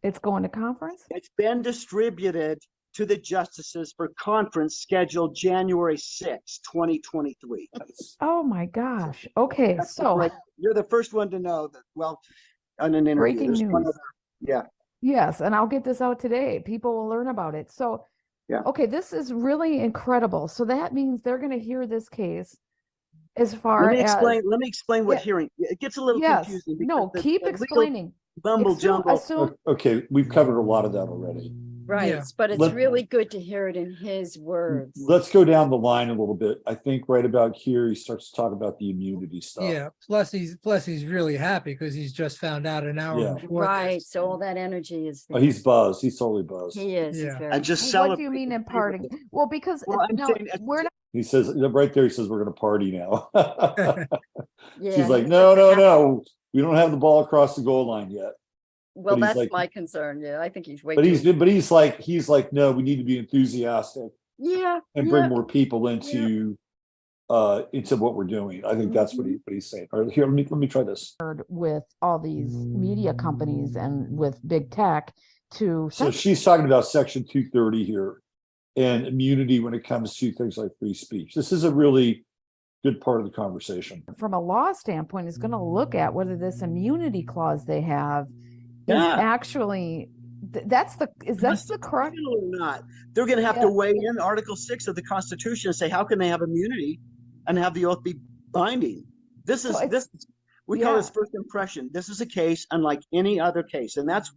It's going to conference? It's been distributed to the justices for conference scheduled January 6, 2023. Oh my gosh. Okay. That's So right. You're the first one to know that, well, on an interview. breaking There's one news. other- yeah. Yes, and I'll get this out today. People will learn about it. So, Yeah. okay, this is really incredible. So that means they're going to hear this case as far as, Let me explain what Yeah. hearing. It gets a little yes, confusing. no, because keep the legal explaining. Mumble jumble. Assume, Okay, we've covered a lot of that already. Right, Yeah. but it's Let- really good to hear it in his words. Let's go down the line a little bit. I think right about here, he starts to talk about the immunity stuff. Yeah, plus he's really happy because he's just found out an hour Yeah. before Right, this. so all that energy is Oh, there. he's buzzed. He's totally buzzed. He is, he's Yeah. very. And just what celebrate. do you mean the imparting? favorite. Well, because Well, I'm no, saying we're not. He says, right there, he says, we're gonna party now. Yeah, She's like, he's no, such a no, happy- no, we don't have the ball across the goal line yet. Well, but he's that's like- my concern, yeah, I think he's way But too. he's like, no, we need to be enthusiastic Yeah, and bring yeah, more people into what we're doing. I think that's what he's saying. All right, here, let me try this. With all these media companies and with big tech to So she's talking about Section 230 here and immunity when it comes to things like free speech. This is a really good part of the conversation. from a law standpoint is going to look at whether this immunity clause they have Yeah. is actually that's the correct. Or not. They're going to have Yeah. to weigh in Article 6 of the Constitution and say, how can they have immunity and have the oath be binding? This is So it's- we call yeah. this first impression. This is a case unlike any other case, and that's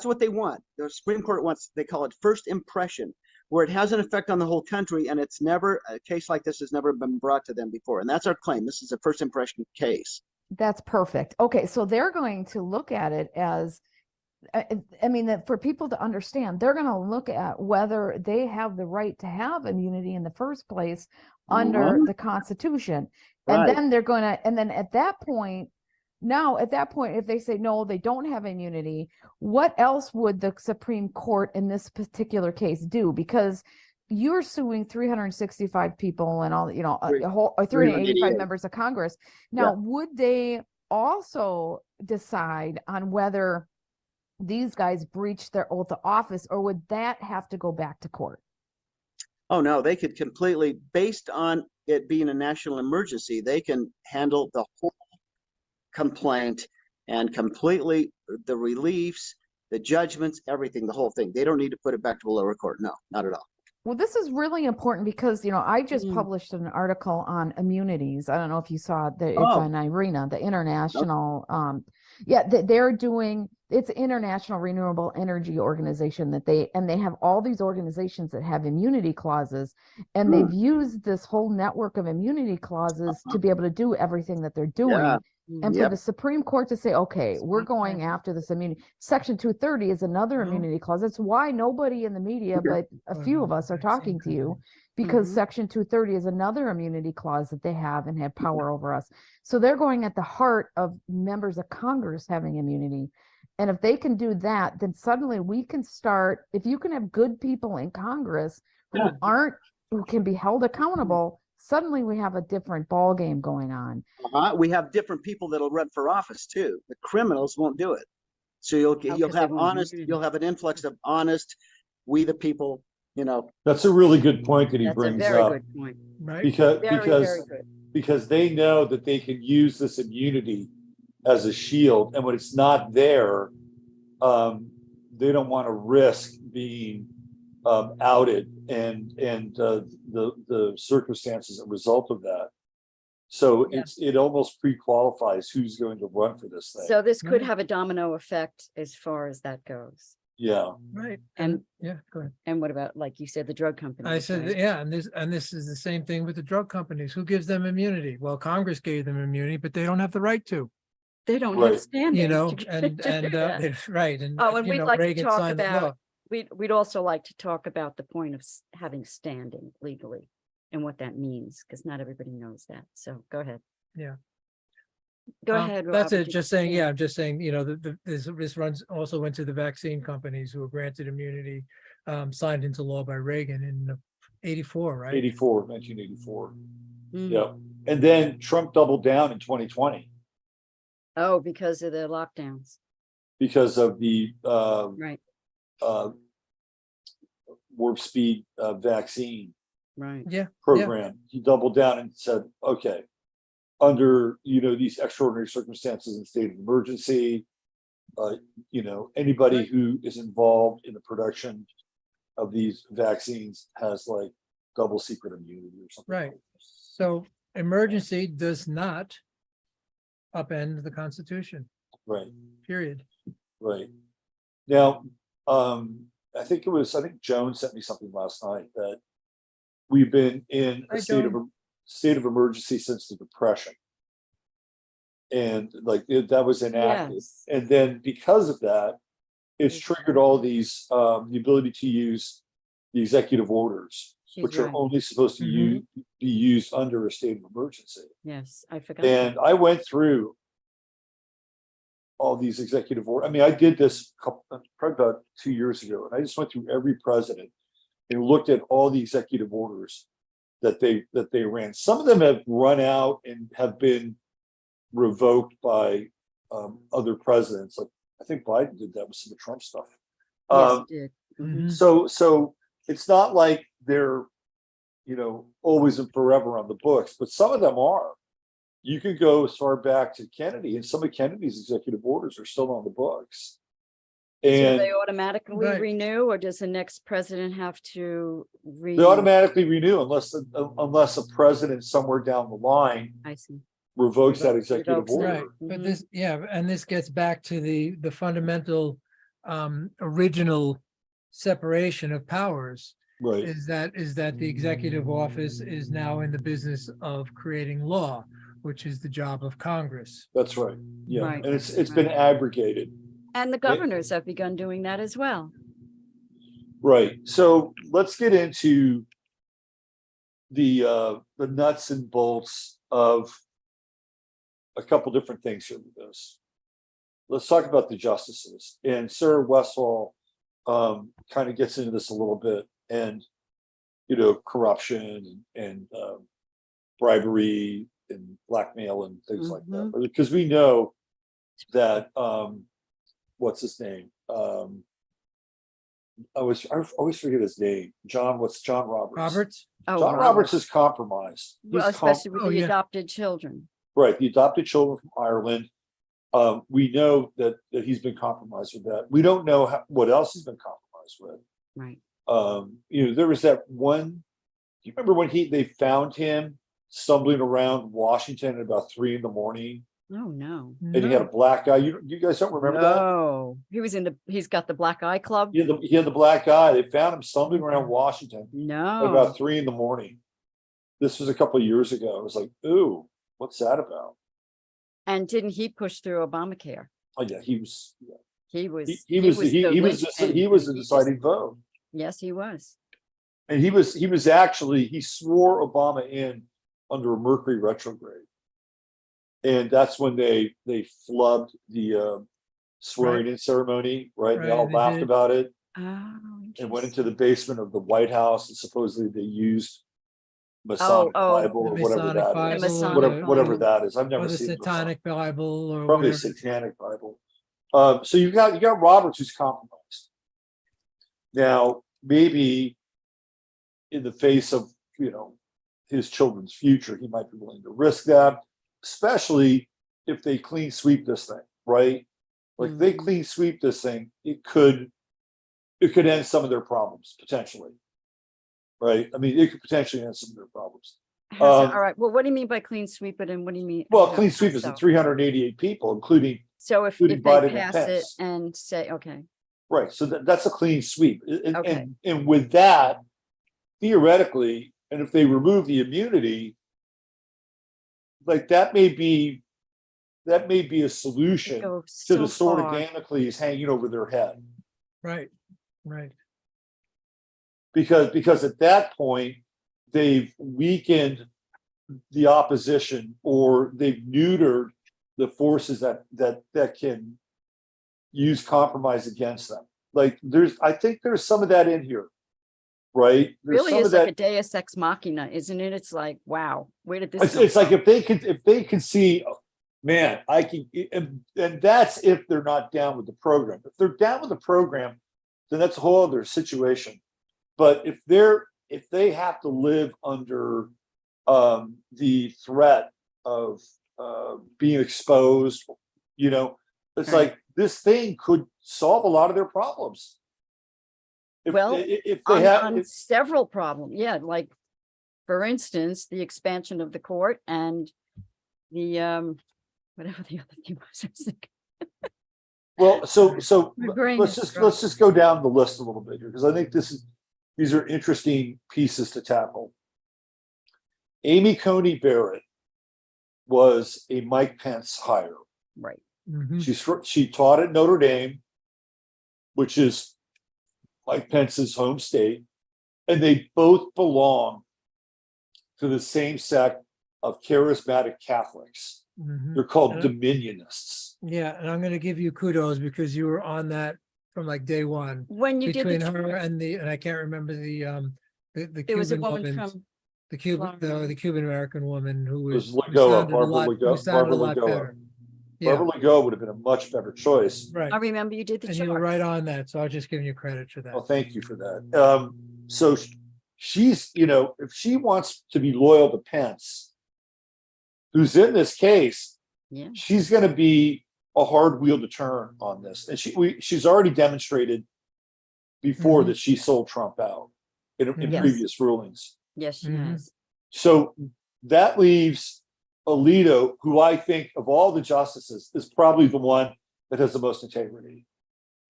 what they want. The Supreme Court wants, they call it first impression, where it has an effect on the whole country, and it's never, a case like this has never been brought to them before, and that's our claim. This is a first impression case. That's perfect. Okay, so they're going to look at it as, I mean, that for people to understand, they're going to look at whether they have the right to have immunity in the first place under the Constitution. And Right. then they're going to, and then at that point, if they say no, they don't have immunity, what else would the Supreme Court in this particular case do? Because you're suing 365 people and all, a whole 385 members of Congress. Now, would they also decide on whether these guys breached their oath of office, or would that have to go back to court? Oh, no, they could completely, based on it being a national emergency, they can handle the whole complaint and completely the reliefs, the judgments, everything, the whole thing. They don't need to put it back to a lower court. No, not at all. Well, this is really important because, I just published an article on immunities. I don't know if you saw it. It's on IRENA, the international, they're doing, it's International Renewable Energy Organization they have all these organizations that have immunity clauses, and they've used this whole network of immunity clauses to be able to do everything that they're doing. Yeah. And for the Supreme Court to say, okay, we're going after this immunity. Section 230 is another immunity clause. That's why nobody in the media, but a few of us are talking to you, because Section 230 is another immunity clause that they have and have power over us. So they're going at the heart of members of Congress having immunity. And if they can do that, then suddenly we can start, if you can have good people in Congress who can be held accountable, suddenly we have a different ball game going on. We have different people that'll run for office too. The criminals won't do it. So you'll because they have won't honest, use it. you'll have an influx of honest, we the people, That's a really good point that he That's a brings very up. good point. Right? Because Very because they know that they can use this immunity as a shield, and when it's not there, they don't want to risk being outed and the circumstances that result of that. So Yeah. it almost pre-qualifies who's going to run for this thing. So this could Right. have a domino effect as far as that goes. Yeah, Right. And- yeah, go ahead. And what about, like you said, the drug companies? I said, right? yeah, and this is the same thing with the drug companies. Who gives them immunity? Well, Congress gave them immunity, but they don't have the right to, They don't Right. have standing. you know, to and, do that. right, and, Oh, and you we'd know, like to Reagan talk signed the about- law. We'd also like to talk about the point of having standing legally and what that means, because not everybody knows that. So go ahead. Yeah. Go Um, ahead. That's Robert, it, did just you saying, say- yeah, I'm just saying, you know, this runs, also went to the vaccine companies who were granted immunity, signed into law by Reagan in 84, right? 1984. Mm. Yeah. And then Trump doubled down in 2020 Oh, because of the lockdowns, because of the right, warp speed vaccine right. Yeah, program. He doubled down and said, okay, under, these extraordinary circumstances in state of emergency, anybody Right. who is involved in the production of these vaccines has like double secret immunity or something. right. So emergency does not upend the Constitution, Right, period. right. Now, I think Joan sent me something last night that we've been in Hi, a state of emergency since the Depression. And like that was enacted. Yes. And then because of that, it's Yes. triggered all these, the ability to use the executive orders, She's which are right. only supposed to Mhm. be used under a state of emergency. Yes, I forgot. And I went through all these executive orders. I mean, I did this probably about 2 years ago, and I just went through every president and looked at all the executive orders that they ran. Some of them have run out and have been revoked by other presidents. Like I think Biden did that with some of Trump stuff. Yes, it did. Mhm. Mhm. So it's not like they're, always and forever on the books, but some of them are. You can go as far back to Kennedy, and some of Kennedy's executive orders are still on the books. So And they automatically Right. renew, or does the next president have to they automatically renew unless a president somewhere down the line I see. revokes that executive Revokes order. Right, but Mhm. this, yeah, and this gets back to the fundamental original separation of powers. Right. Is that the executive office is now in the business of creating law, which is the job of Congress. That's right. Yeah. Right. And it's been abrogated. And the governors have begun doing that as well. Right. So let's get into the nuts and bolts of a couple different things here with this. Let's talk about the justices. And Sarah Westall kind of gets into this a little bit, and corruption and bribery and blackmail and things like that. Because we know that what's his name? I always forget his name. John Roberts. Roberts? Oh, John Roberts is compromised. Well, He's especially with Oh, the yeah. adopted children. right, the adopted children from Ireland. We know that he's been compromised with that. We don't know what else he's been compromised with. Right. There was that one. Do you remember when they found him stumbling around Washington at about 3 a.m. Oh, no. and he had a black eye? You guys don't remember that? No, he's got the black eye club. He had the black eye. They found him stumbling around Washington at No. about 3 a.m. This was a couple of years ago. I was like, ooh, what's that about? And didn't he push through Obamacare? Oh yeah, he was. Yeah. He was. He was the linchpin. deciding vote. Yes, he was. And he swore Obama in under a Mercury retrograde. And that's when they flubbed the swearing in ceremony, right? They all Right, they laughed did. about it Oh, and went into the basement of the White House, and supposedly they used Masonic Bible or The whatever Masonic that Bible is. Masonic Whatever Bible. that is. I've Or never the seen the Satanic Bible or probably a whatever. Satanic Bible. So you got Roberts who's compromised. Now, maybe in the face of his children's future, he might be willing to risk that, especially if they clean sweep this thing, right? Like if they clean sweep this thing, it could end some of their problems potentially. Right? I mean, it could potentially end some of their problems. All right. Well, what do you mean by clean sweep it, and what do you mean? Well, how- clean how sweep is so? the 388 people, including So if including they Biden and pass it Pence. and say, okay, Right. So that's a clean sweep. And, Okay. and with that, theoretically, and if they remove the immunity, like that may be a solution go to so the sword of far. Damocles hanging over their head. Right, right. Because at that point, they've weakened the opposition, or they've neutered the forces that can use compromise against them. Like I think there's some of that in here, right? There's Really some is of like that. a deus ex machina, isn't it? It's like, wow, where did this come It's like from? if they can see, man, I can, and that's if they're not down with the program. If they're down with the program, then that's a whole other situation. But if they have to live under the threat of being exposed, it's Right. like this thing could solve a lot of their problems. Well, if they on, have, on several problems. Yeah, like for instance, the expansion of the court and the whatever the other thing was. I was thinking. well, so My brain let's is just go down the list a little bit here, because I think these are interesting pieces to tackle. Amy Coney Barrett was a Mike Pence hire. Right. Mhm. She taught at Notre Dame, which is Mike Pence's home state, and they both belong to the same sect of charismatic Catholics. Mhm. They're called Yeah. Dominionists. Yeah, and I'm going to give you kudos because you were on that from like day one When you did between the, her and I can't remember the there was a Cuban woman woman, from, the Cuban American woman who It was who Lagoa, sounded a Barbara lot, Lagoa. who sounded a lot Lagoa. better. Yeah, Barbara Lagoa would have been a much better choice. right. I remember you did the And you were right charts. on that, so I'll just give you credit for that. Well, thank you for that. So she's, if she wants to be loyal to Pence, who's in this case, Yeah. she's going to be a hard wheel to turn on this. And she's already demonstrated before Mhm. that she sold Trump out in Yes. previous rulings. Yes, she Mhm. has. So that leaves Alito, who I think of all the justices is probably the one that has the most integrity.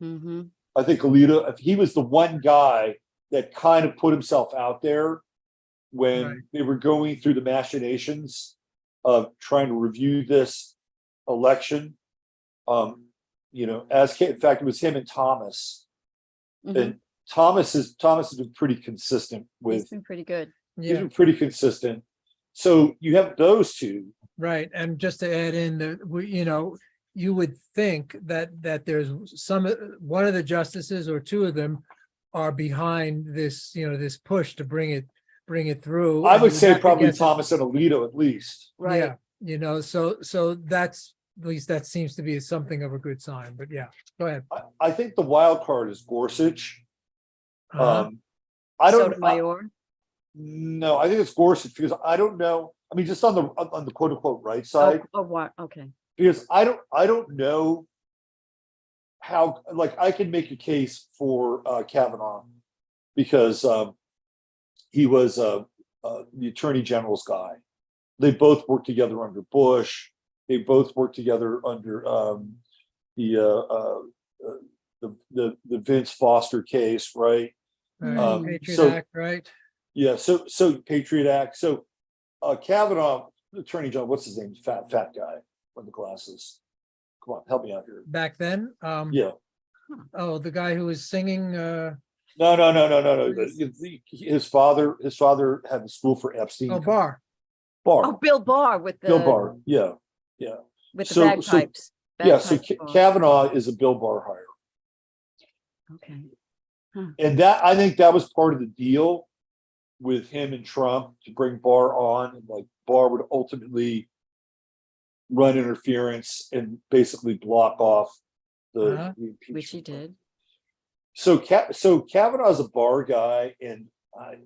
Mm-hmm. I think Alito, if he was the one guy that kind of put himself out there when Right. they were going through the machinations of trying to review this election, in fact, it was him and Thomas. Mhm. And Thomas has been pretty consistent He's with, been pretty good. he's Yeah, been pretty consistent. So you have those two. right. And just to add in that, you would think that there's one of the justices or two of them are behind this, this push to bring it through. I and would you say have to probably guess it- Thomas and Alito at least. Right. Yeah, so that's, at least that seems to be something of a good sign, but yeah, go ahead. I think the wild card is Gorsuch. Uh-huh. I don't. Sotomayor. No, I think it's Gorsuch because I don't know. I mean, just on the quote unquote right side, Oh, what? Okay. because I don't know how. Like, I can make a case for Kavanaugh because he was the Attorney General's guy. They both worked together under Bush. They both worked together under the Vince Foster case, right? Right, Patriot so- Act, right? Yeah, so Patriot Act. So Kavanaugh, Attorney General, what's his name? Fat guy with the glasses. Come on, help me out here. Back then, Yeah. oh, the guy who was singing, No. His father had the school for Epstein. Barr. Barr. Oh, Bill Barr with the Bill Barr. Yeah. with the So- bagpipes. Yeah. So Bagpipe Barr. Kavanaugh is a Bill Barr hire. Okay. And that, I think that was part of the deal with him and Trump to bring Barr on, and like Barr would ultimately run interference and basically block off Uh-huh. the impeachment. Which he did. So Kavanaugh's a Barr guy, and I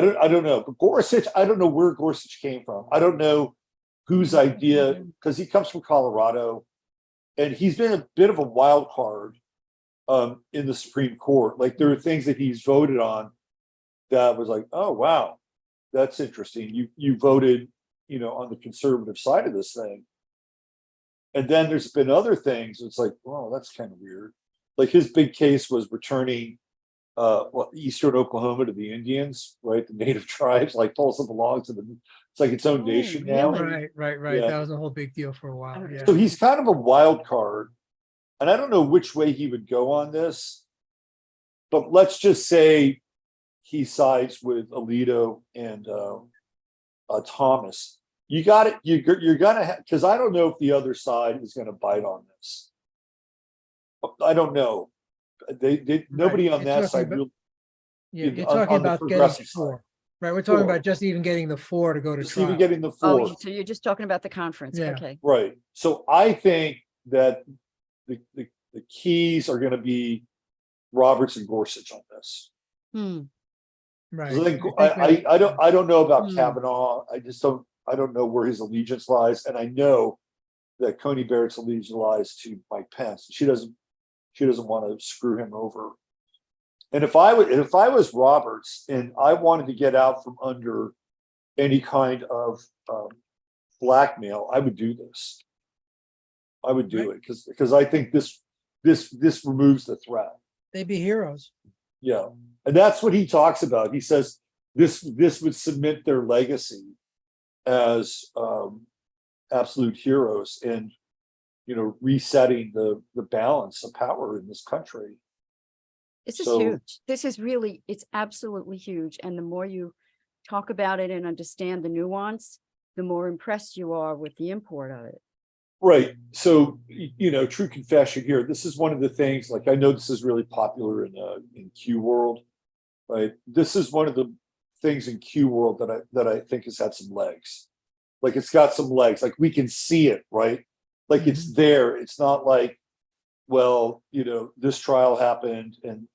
don't know, but Gorsuch, I don't know where Gorsuch came from. I don't know whose idea, because he comes from Colorado, and he's been a bit of a wild card in the Supreme Court. Like there are things that he's voted on that was like, oh wow, that's interesting. You voted, on the conservative side of this thing. And then there's been other things. It's like, well, that's kind of weird. Like his big case was returning Eastern Oklahoma to the Indians, right? The native tribes, like Tulsa belongs to it's like its own Oh, nation now. really? Right. Yeah. That was a whole big deal for a while. Yeah. So he's kind of a wild card. And I don't know which way he would go on this, but let's just say he sides with Alito and Thomas. You got it. You're gonna have, because I don't know if the other side is going to bite on this. I don't know. Nobody Right. on You're that talking side. about- Really, Yeah, you're on talking the about getting progressive four. side. Right, we're talking Four. about just even getting the four to go to just even trial. getting the Oh, four. so you're just talking about the conference. Yeah. Okay. Right. So I think that the keys are going to be Roberts and Gorsuch on this. Hmm. Right. 'Cause I think that- I don't know about Hmm. Kavanaugh. I don't know where his allegiance lies, and I know that Coney Barrett's allegiance lies to Mike Pence. She doesn't want to screw him over. And if I was Roberts and I wanted to get out from under any kind of blackmail, I would do this. I would do it because I think this removes the threat. They'd be heroes. Yeah, and that's what he talks about. He says this would cement their legacy as absolute heroes and resetting the balance of power in this country. This is So- huge. This is really, it's absolutely huge. And the more you talk about it and understand the nuance, the more impressed you are with the import of it. Right. So, true confession here. This is one of the things, like I know this is really popular in Q world, right? This is one of the things in Q world that I think has had some legs. Like it's got some legs, like we can see it, right? Like it's there. It's not like, well, this trial happened and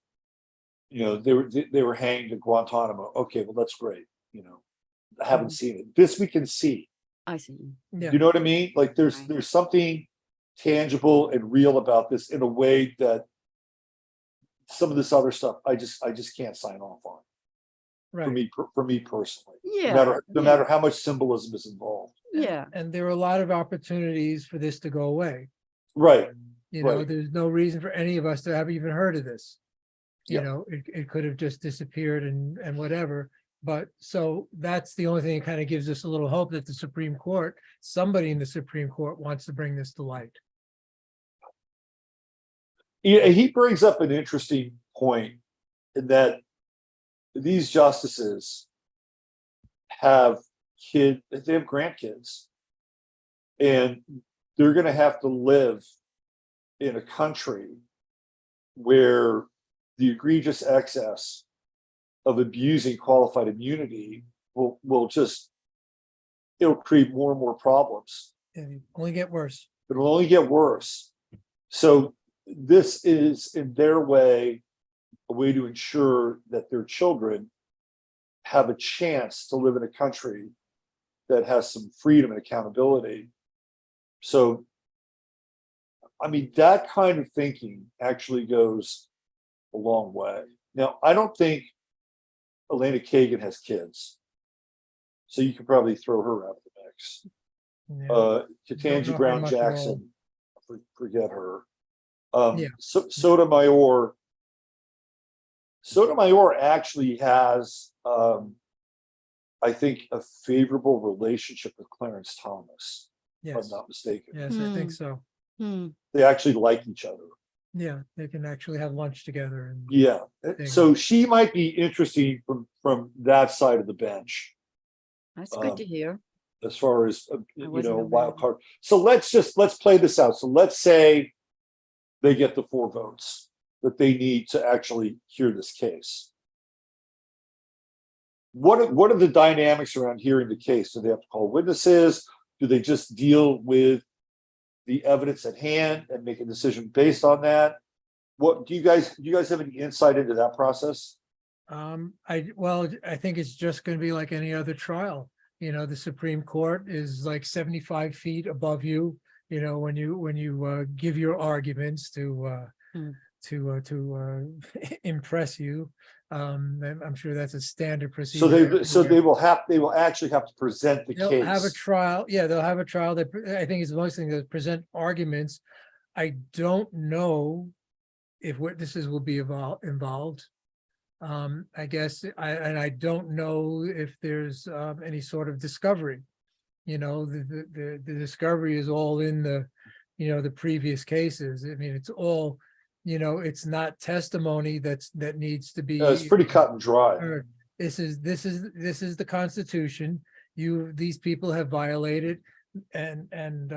they were hanged at Guantanamo. Okay, well that's great. I haven't seen it. This we can see. I see. Yeah. You know what I mean? Like there's Right. there's something tangible and real about this in a way that some of this other stuff I just can't sign off on Right. for me personally. Yeah. No matter how much symbolism is involved. Yeah. And there are a lot of opportunities for this to go away. Right. Right. There's no reason for any of us to have even heard of this. Yeah. It could have just disappeared and whatever. But so that's the only thing that kind of gives us a little hope that the Supreme Court, somebody in the Supreme Court wants to bring this to light. Yeah, he brings up an interesting point in that these justices have they have grandkids, and they're going to have to live in a country where the egregious excess of abusing qualified immunity will just, it'll create more and more problems. And it only get worse. It'll only get worse. So this is, in their way, a way to ensure that their children have a chance to live in a country that has some freedom and accountability. So, I mean, that kind of thinking actually goes a long way. Now, I don't think Elena Kagan has kids, so you could probably throw her out of the mix. Yeah. Ketanji Don't know her Brown much at all. Jackson, forget her. Yeah. Sotomayor actually has, I think, a favorable relationship with Clarence Thomas, if Yes. I'm not mistaken. Yes, I think so. Hmm. They actually like each other. Yeah, they can actually have lunch together and Yeah. Thing. So she might be interesting from that side of the bench That's good to hear. as far as wasn't aware. wild card. So let's play this out. So let's say they get the 4 votes that they need to actually hear this case. What are the dynamics around hearing the case? Do they have to call witnesses? Do they just deal with the evidence at hand and make a decision based on that? What do you guys have any insight into that process? I think it's just going to be like any other trial. The Supreme Court is like 75 feet above you. when you give your arguments to impress you. I'm sure that's a standard So procedure. they will actually have to present the They'll have a case. trial. Yeah, they'll have a trial. I think it's most things that present arguments. I don't know if witnesses will be involved. I guess I don't know if there's any sort of discovery. The discovery is all in the previous cases. I mean, it's all, it's not testimony that needs to be. It's pretty cut and dry. heard. This is the Constitution. These people have violated and It and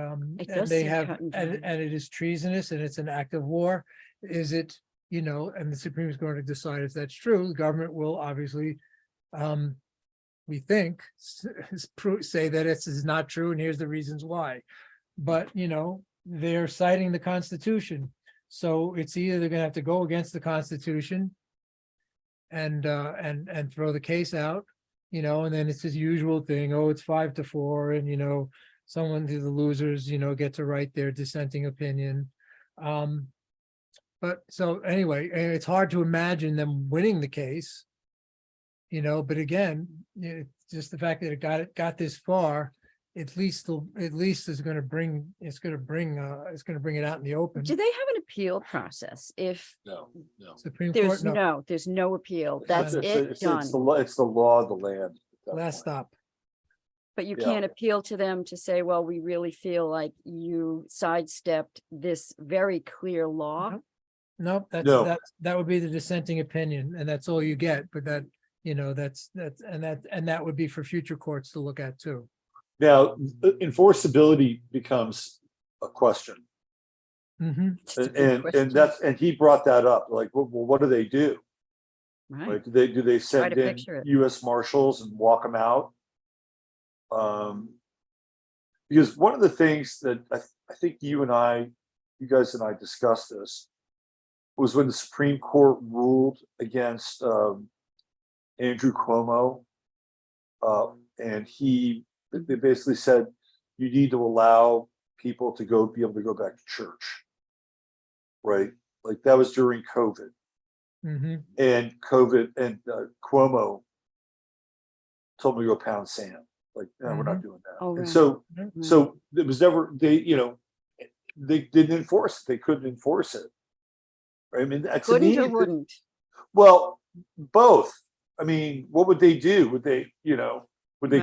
does they seem have, cut and and dry. it is treasonous and it's an act of war. Is it, and the Supreme is going to decide if that's true. The government will obviously, we think, say that this is not true and here's the reasons why. But, they're citing the Constitution. So it's either they're gonna have to go against the Constitution and throw the case out, and then it's his usual thing. Oh, it's 5-4, and the losers, get to write their dissenting opinion. But so anyway, it's hard to imagine them winning the case. But again, it's just the fact that it got this far, at least is going to bring it out in the open. Do they have an appeal process? If No. Supreme Court, no, there's no appeal. That's it, done. It's the law of the land. at that last point. stop. But you Yeah. can't appeal to them to say, well, we really feel like you sidestepped this very clear law. Nope. Nope, No. that would be the dissenting opinion, and that's all you get. But that, that would be for future courts to look at too. Now, enforceability becomes a question. Mhm. It's a good question, And he brought that up, like, well, what do they do? right? Like, do they Try to send in picture it. US Marshals and walk them out? Because one of the things that I think you guys and I discussed this, was when the Supreme Court ruled against Andrew Cuomo. And they basically said, you need to allow people to be able to go back to church. Right? Like that was during COVID. Mhm. And Cuomo told me to go pound sand. Like, no, we're not doing that. Oh, And right. so Right. it was never, they didn't enforce it. They couldn't enforce it. I mean, to Couldn't me, or wouldn't? well, both. I mean, what would they do? Would they, Well- they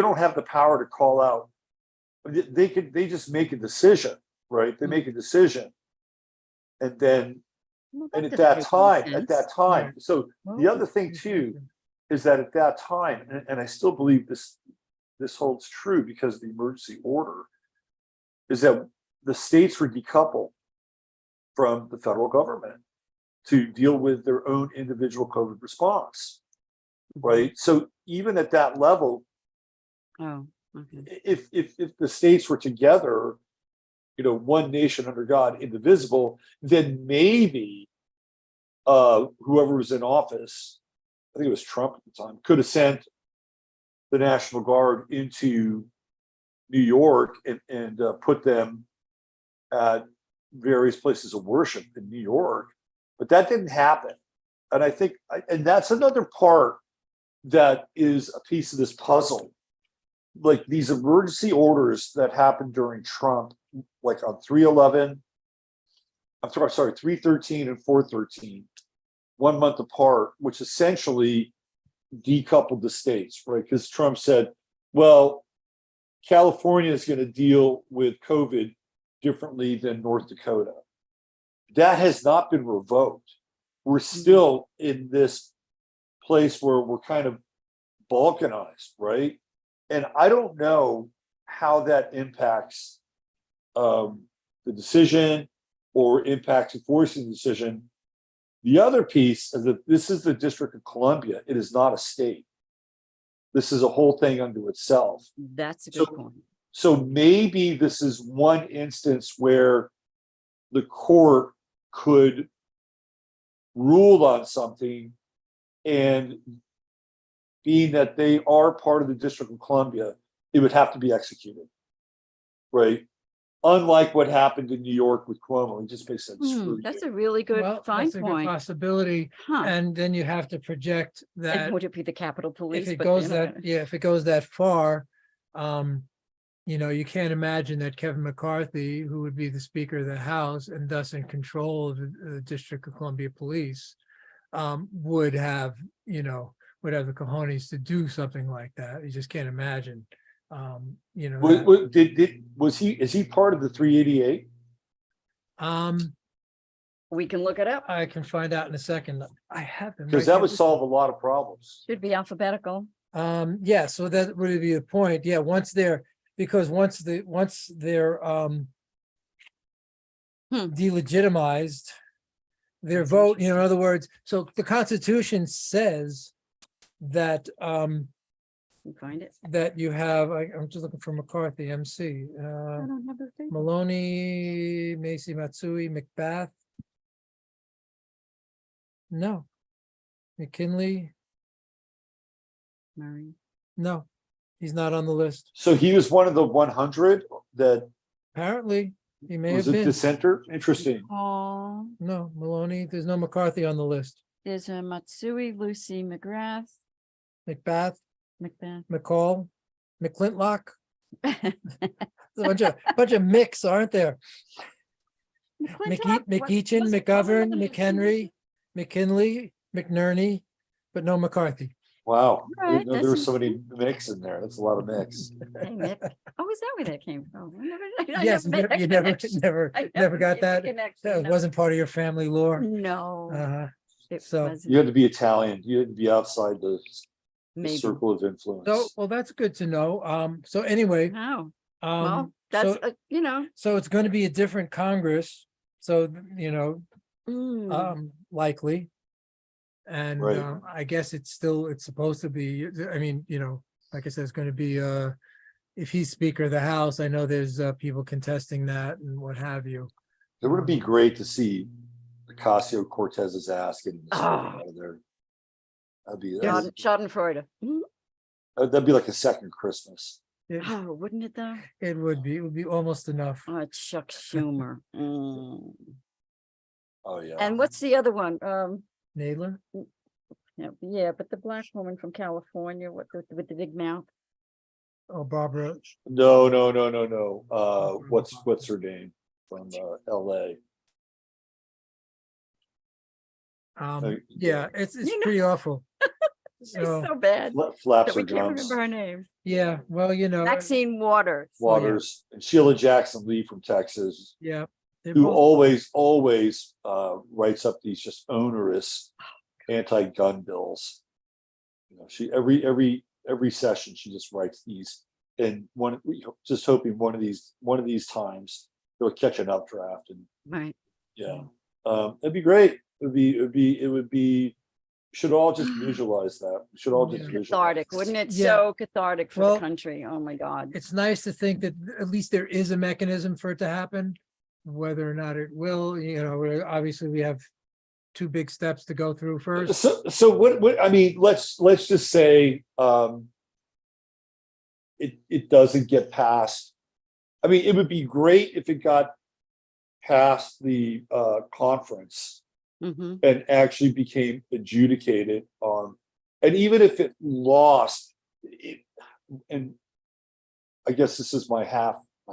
don't have the power to call out. They just make a decision, right? They make a decision. And then, Well, and at doesn't that make any time, sense. so the other thing too, is that at that time, and I still believe this holds true because of the emergency order, is that the states were decoupled from the federal government to deal with their own individual COVID response, right? So even at that level, Oh, okay. if the states were together, one nation under God, indivisible, then maybe whoever was in office, I think it was Trump at the time, could have sent the National Guard into New York and put them at various places of worship in New York, but that didn't happen. And I think, and that's another part that is a piece of this puzzle. Like these emergency orders that happened during Trump, like on 3/11, I'm sorry, 3/13 and 4/13, 1 month apart, which essentially decoupled the states, right? Because Trump said, well, California is going to deal with COVID differently than North Dakota. That has not been revoked. We're still in this place where we're kind of balkanized, right? And I don't know how that impacts the decision or impacts enforcing the decision. The other piece is that this is the District of Columbia. It is not a state. This is a whole thing unto itself. That's a good point. So maybe this is one instance where the court could rule on something, and being that they are part of the District of Columbia, it would have to be executed, right? unlike what happened in New York with Cuomo, he just basically said, screw That's you. a really good Well, fine that's a good point. possibility. Huh. And then you have to project And that would it be the Capitol Police? if it But goes they're not that, gonna- yeah, if it goes that far, you can't imagine that Kevin McCarthy, who would be the Speaker of the House and thus in control of the District of Columbia Police, would have the cojones to do something like that. You just can't imagine. Is he part of the 388? We can look it up. I can find out in a second. I have them. Because right that here. would solve a lot of problems. Should be alphabetical. Yeah, so that would be the point. Yeah, once they're delegitimized, their That's vote, in other words, so the Constitution says that You find it. that you have, I'm just looking for McCarthy, MC, I don't have the thing. Maloney, Macy Matsui, McBath. No. McKinley, Murray. no, he's not on the list. So he was one of the 100 that Apparently, he may was have a been. dissenter. Interesting. Oh, No, Maloney, there's no McCarthy on the list. there's a Matsui, Lucy McGrath, McBath, Macbeth. McCall, McClintock. There's a bunch of Micks, aren't there? McEachin, McGovern, McHenry, McKinley, McNerney, but no McCarthy. Wow. I Right, didn't know there that's was so many mix in there. That's a lot of mix. Hey, Mick. Oh, is that where that came from? I Yes, never made that you never connection. got made the that. connection, That no. wasn't part of your family lore. No, Uh-huh. it so- wasn't. You had to be Italian. You had to be outside the Maybe. circle of influence. So, well, that's good to know. So anyway, Wow. Well, so, that's, so it's going to be a different Congress. So, mm, likely. And Right. I guess it's supposed to be, like I said, it's going to be, if he's Speaker of the House, I know there's people contesting that and what have you. It would be great to see Ocasio-Cortez's ass getting this out of there. Schadenfreude. Mhm. That'd be like a second Christmas. Oh, wouldn't it though? It would be almost enough. Oh, Chuck Schumer. Mm. Oh, yeah. And what's the other one? Nadler? Yeah, but the black woman from California with the big mouth. Oh, Barbara. No. What's her name from LA? Yeah, it's You know- pretty awful. She's So- so bad Flaps that we her can't gums. remember her name. Yeah, well, Maxine Waters. Waters and Sheila Jackson Lee from Texas, yeah. they're who both- always writes up these just onerous anti-gun bills. She every session she just writes these, and just hoping one of these times they'll catch an updraft, and Right. yeah, it'd be great. It would be. Should all just visualize that. We should all just Yeah. visualize. Cathartic, wouldn't it? Yeah. So cathartic for Well, the country. Oh my God. It's nice to think that at least there is a mechanism for it to happen. Whether or not it will, obviously we have two big steps to go through first. So what I mean, let's just say it doesn't get past. I mean, it would be great if it got past the conference Mm-hmm. and actually became adjudicated on, and even if it lost, and I guess this is my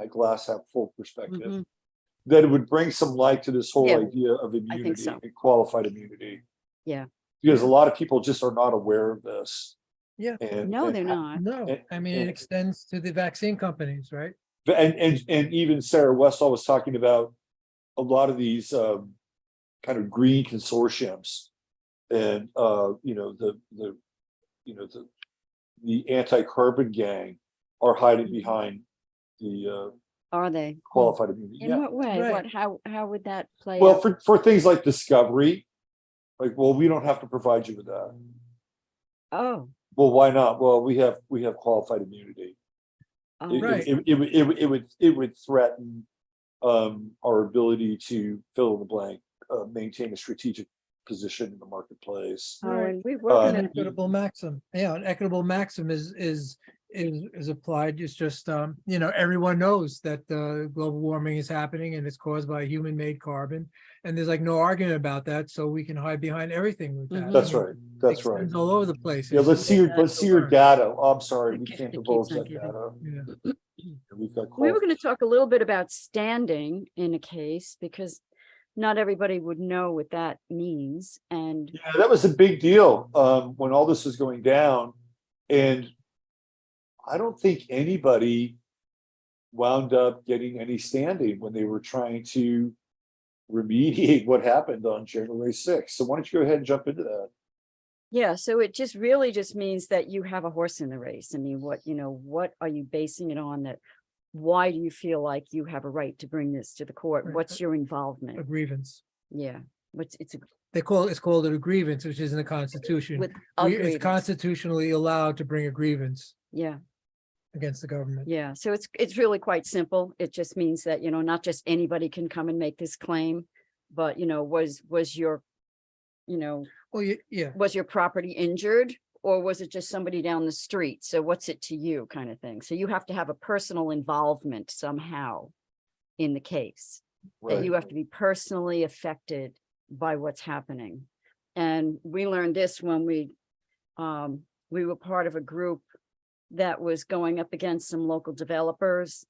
glass half full perspective, Mhm. that it would bring some light to this whole Yeah, idea of think immunity so. and qualified immunity. Yeah. Because a lot of people just are not aware of this. Yeah. And, No, and, they're not. No, I mean, it extends to the vaccine companies, right? and even Sarah Westall was talking about a lot of these kind of green consortiums, and the anti-carbon gang are hiding behind the Are they? qualified immunity. In what way? Right. What, how would that play Well, out? for things like discovery, well, we don't have to provide you with that. Oh, Well, why not? Well, we have qualified immunity. oh, Right. It would threaten our ability to fill in the blank, maintain a strategic position in the marketplace. Oh, and we Uh, work An in equitable maxim. Yeah, an equitable maxim is is applied. It's just, everyone knows that global warming is happening and it's caused by human-made carbon. And there's like no argument about that, so we can hide behind everything with that. That's I mean, right. That's it right. extends all over the place. Yeah, It's let's just see your, bad let's to see your learn. data. Oh, I'm sorry, we It can't keeps divulge on that giving. data. Yeah. We've got We were calls. going to talk a little bit about standing in a case because not everybody would know what that means. And Yeah, that was a big deal when all this was going down. And I don't think anybody wound up getting any standing when they were trying to remediate what happened on January 6th. So why don't you go ahead and jump into that? yeah, so it just really just means that you have a horse in the race. I mean, what are you basing it on? That why do you feel like you have a right to bring this to the court? Right. What's your A involvement? grievance. Yeah, it's a It's called it a grievance, which is in the Constitution. with a It's grievance. constitutionally allowed to bring a grievance Yeah, against the government. yeah. So it's really quite simple. It just means that, not just anybody can come and make this claim, but was your, Well, yeah, was your property injured? Or was it just somebody down the street? So what's it to you, kind of thing? So you have to have a personal involvement somehow in the case. That you have to be personally affected by what's happening. And we learned this when we were part of a group that was going up against some local developers.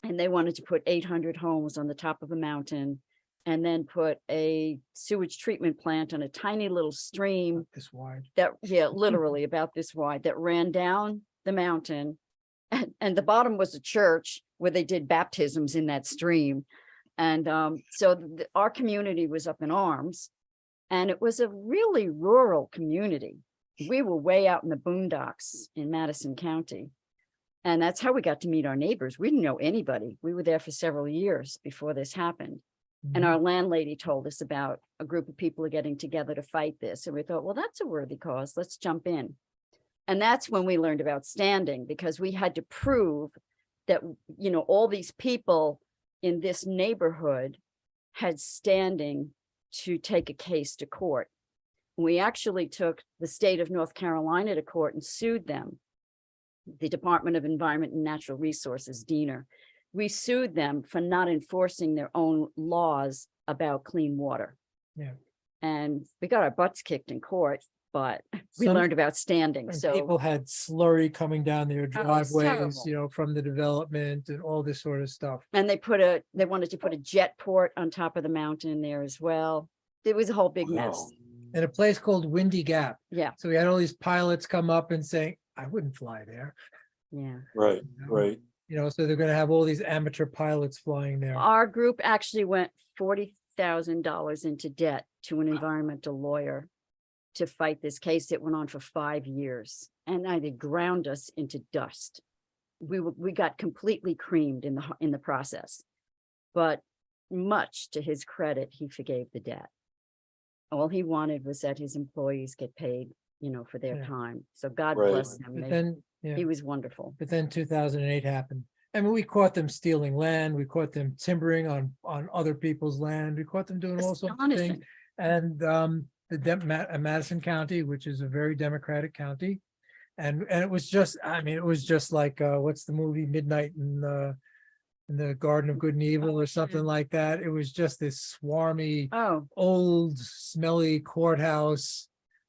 And they wanted to put 800 homes on the top of a mountain and then put a sewage treatment plant on a tiny little stream this wide. that, literally about this wide, that ran down the mountain. And the bottom was a church where they did baptisms in that stream. And so our community was up in arms, and it was a really rural community. We were way out in the boondocks in Madison County. And that's how we got to meet our neighbors. We didn't know anybody. We were there for several years before this happened. And our landlady told us about a group of people getting together to fight this. And we thought, well, that's a worthy cause. Let's jump in. And that's when we learned about standing, because we had to prove that, all these people in this neighborhood had standing to take a case to court. We actually took the state of North Carolina to court and sued them, the Department of Environment and Natural Resources, DENR. We sued them for not enforcing their own laws about clean water. Yeah. And we got our butts kicked in court, but we Some- learned about standing. And So people had slurry coming down their it's driveways, terrible. from the development and all this sort of stuff. and they wanted to put a jet port on top of the mountain there as well. It was a whole big mess. Wow. And a place called Windy Gap. Yeah, So we had all these pilots come up and saying, I wouldn't fly there. yeah. Right, right. So they're going to have all these amateur pilots flying there. Our group actually went $40,000 into debt to an environmental lawyer to fight this case. It went on for 5 years, and they ground us into dust. We got completely creamed in the process, but much to his credit, he forgave the debt. All he wanted was that his employees get paid, for their Yeah. time. So God Right. bless him. But then, He was wonderful. But then 2008 happened. I mean, we caught them stealing land. We caught them timbering on other people's land. We caught them doing all sorts of things. Astonishing. And Madison County, which is a very Democratic county. And it was just, it was just like, what's the movie Midnight in the Garden of Good and Evil or something like that. It was just this swarmy, Oh, old, smelly courthouse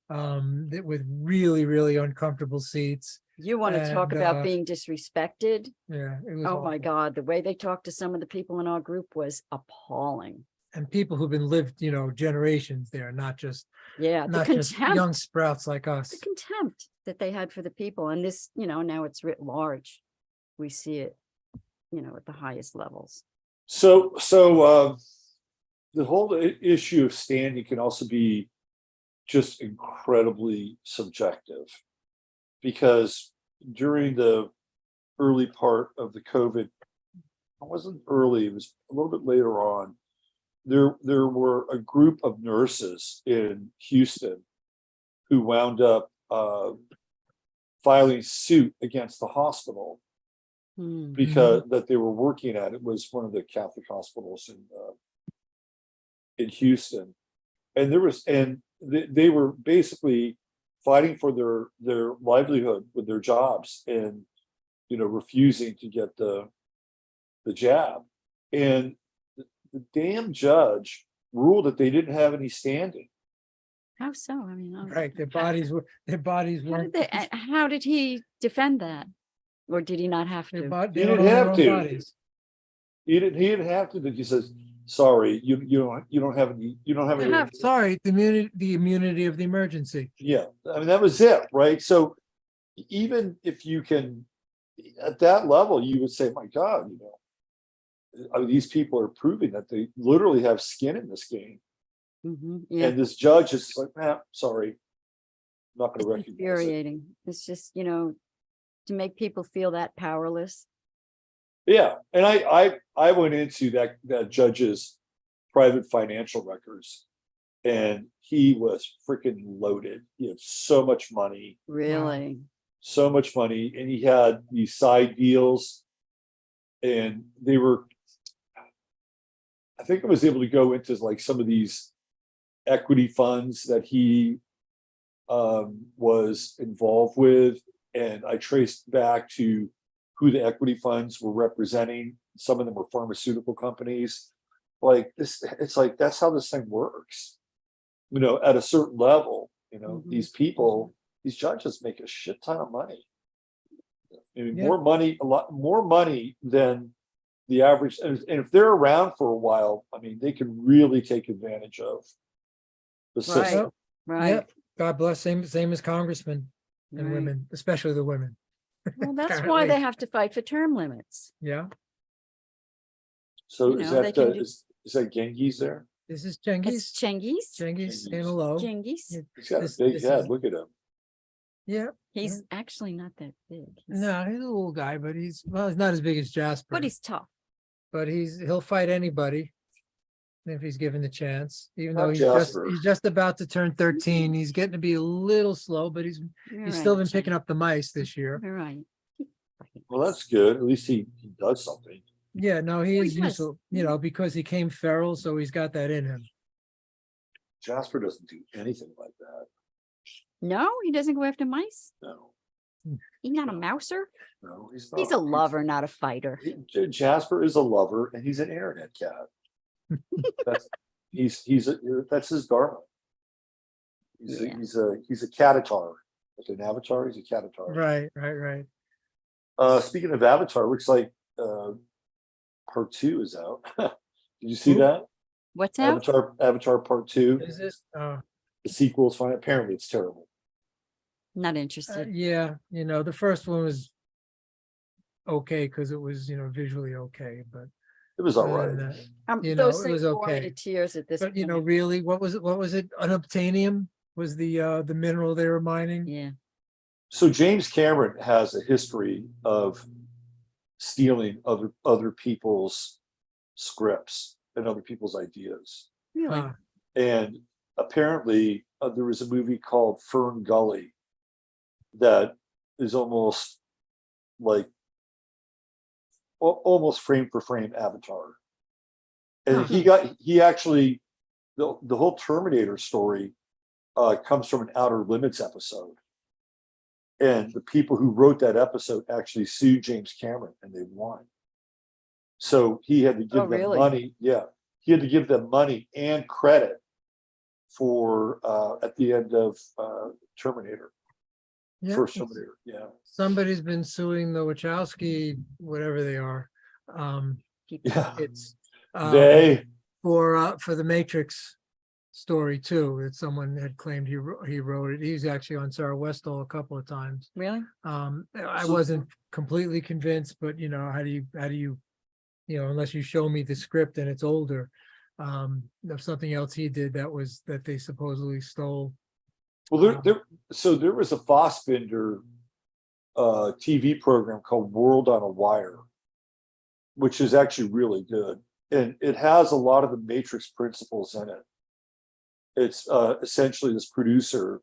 with really, really uncomfortable seats. you want to talk And, about being disrespected? Yeah, it was Oh my awful. God, the way they talked to some of the people in our group was appalling. And people who've been lived, generations there, not just Yeah, the young contempt, sprouts like us. the contempt that they had for the people. And this, now it's writ large. We see it, at the highest levels. So the whole issue of standing can also be just incredibly subjective, because during the early part of the COVID, it wasn't early, it was a little bit later on, there were a group of nurses in Houston who wound up filing suit against the hospital Hmm. because that they were working at. It was one of the Catholic hospitals in Houston, and they were basically fighting for their livelihood with their jobs and, refusing to get the jab. And the damn judge ruled that they didn't have any standing. How so? I mean, Right, their bodies weren't. how did he defend that? Or did he not have Their to? bod- they He don't didn't own their have own to. bodies. He didn't have to. He says, sorry, you don't have any, Sorry, the immunity of the emergency. yeah. I mean, that was it, right? So even if you can, at that level, you would say, my God, I mean, these people are proving that they literally have skin in this game. Yeah, And this judge is like, sorry, I'm not going to recognize it. infuriating. It's just, to make people feel that powerless. Yeah, and I went into that judge's private financial records, and he was freaking loaded. He had so much money, Really? and he had these side deals, and they were. I think I was able to go into like some of these equity funds that he was involved with, and I traced back to who the equity funds were representing. Some of them were pharmaceutical companies. Like this, it's like that's how this thing works. At a certain level, these people, these judges make a shit ton of money. I mean, Yeah. more money, a lot more money than the average. And if they're around for a while, I mean, they can really take advantage of the system. Right. Yeah, God bless, same as congressmen and Right. women, especially the women. Well, that's why Apparently. they have to fight for term limits. Yeah, So You is know, they that can do- is that Genghis there? this is It's Cengiz. Cengiz. Cengiz saying Cengiz. hello. Cengiz. Yeah. He's got This- a big this head. is- Look at him. Yeah, He's actually not that big. no, he's a little guy, but he's not as big as Jasper. But he's tough. But he'll fight anybody if he's given the chance. Even though Not he's Jasper. just about to turn 13. He's getting to be a little slow, but he's still been picking up the mice this year. All right. Well, that's good. At least he does something. Yeah, no, he Well, is he does. useful, because he came feral, so he's got that in him. Jasper doesn't do anything like that. No, he doesn't go after mice. No, He's not a mouser. no, he's He's not. a lover, not a fighter. Jasper is a lover, and he's an internet cat. That's that's his dharma. Yeah. He's a catatar. Like an avatar, he's a catatar. Right. Speaking of Avatar, looks like part 2 is out. Did you see Who? that? What's out? Avatar part 2. Is it? The sequel is fine. Apparently it's terrible. Not interested. Yeah, the first one was okay because it was, visually okay, but It was all other right. than that- Those it things was bore me okay. to tears at this But point. really, what was it? Unobtainium was the mineral they were mining. Yeah. So James Cameron has a history of stealing other people's scripts and other people's ideas. Really? Ah, And apparently there was a movie called Fern Gully that is almost like almost frame for frame Avatar. And he actually, the whole Terminator story comes from an Outer Limits episode. And the people who wrote that episode actually sued James Cameron and they won. So he had to give them really? money. Yeah. He had to give them money and credit for at the end of Terminator. yeah, First Terminator. Yeah. somebody's been suing the Wachowski, whatever they are. Yeah. It's They for the Matrix story too, that someone had claimed he wrote it. He's actually on Sarah Westall a couple of times. Really? I So- wasn't completely convinced, but how do you unless you show me the script and it's older, of something else he did that they supposedly stole. well there was a Fassbinder TV program called World on a Wire, which is actually really good. And it has a lot of the Matrix principles in it. It's essentially this producer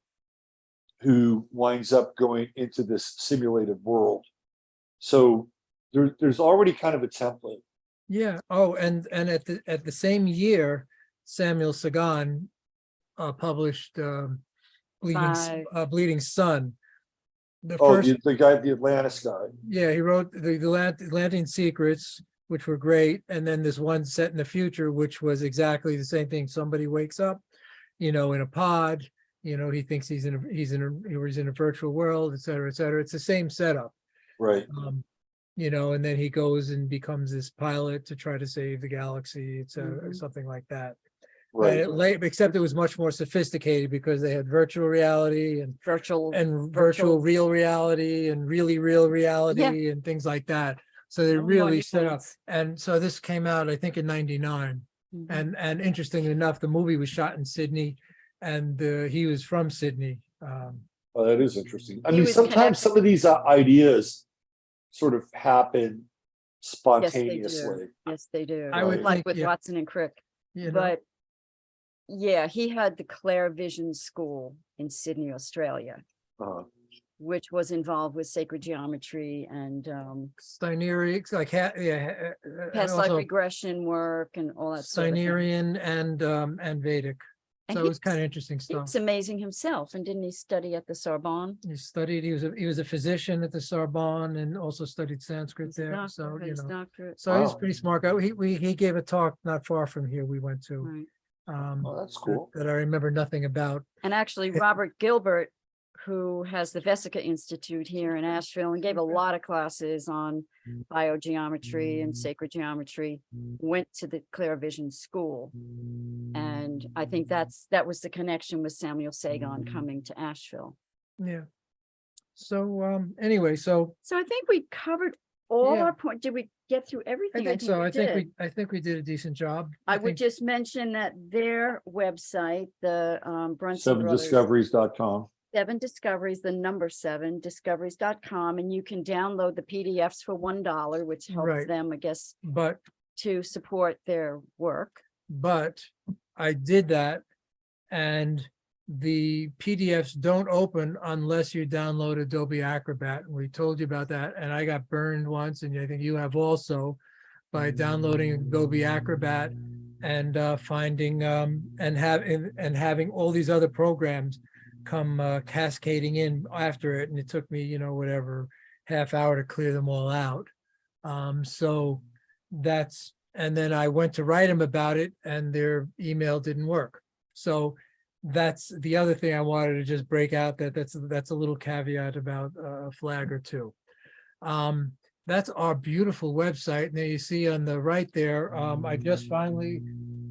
who winds up going into this simulated world. So there's already kind of a template. Yeah. Oh, and at the same year, Samuel Sagan published Bleeding Sun. The Oh, first, the guy, the Atlantis guy. yeah, he wrote the Atlantean Secrets, which were great, and then this one set in the future, which was exactly the same thing. Somebody wakes up, in a pod, he thinks he's in a virtual world, et cetera, et cetera. It's the same setup. Right. And then he goes and becomes this pilot to try to save the galaxy, et cetera, Mhm. something like that. Right. Except it was much more sophisticated because they had virtual reality and virtual real reality and really real reality and things like that. So they Oh, really more set up. nuance. And so this came out, I think, in '99. Mhm. And interestingly enough, the movie was shot in Sydney, and he was from Sydney. Oh, that is interesting. I He mean, was sometimes some of these ideas sort of happen Yes, they spontaneously. do. Yes, they do. I would Like think, with yeah. Watson and Crick. You know, But yeah, he had the Clare Vision School in Sydney, Australia, Uh, which was involved with sacred geometry and Steineric, like past life also regression work and all that sort of thing. Steinerian and Vedic. And So it was kind of he's- interesting stuff. It's amazing himself. And didn't he study at the Sorbonne? He studied, he was a physician at the Sorbonne and also studied Sanskrit His there. doctor- So, his doctorate. so he's Wow. pretty smart guy. He gave a talk not far from here we went to. Right. oh, that's cool. That I remember nothing about. And actually, Robert Gilbert, who has the Vesica Institute here in Asheville and gave a lot of classes on biogeometry and sacred geometry, went to the Clare Vision School. And I think that was the connection with Samuel Sagan coming to Asheville. Yeah. So anyway, so So I think we covered all Yeah. our point. Did we get through I everything? think so. did. I think we did a decent job. I would think- just mention that their website, the Brunson Brothers, Sevendiscoveries.com. 7 Discoveries, the number 7 discoveries.com, and you can download the PDFs for $1, which helps Right. them, I guess, But to support their work. I did that, and the PDFs don't open unless you download Adobe Acrobat. And we told you about that, and I got burned once, and I think you have also, by downloading Adobe Acrobat and finding and having all these other programs come cascading in after it, and it took me, whatever, half hour to clear them all out. So that's, and then I went to write them about it, and their email didn't work. So that's the other thing I wanted to just break out, that's a little caveat about a flag or two. That's our beautiful website. Now you see on the right there, I just finally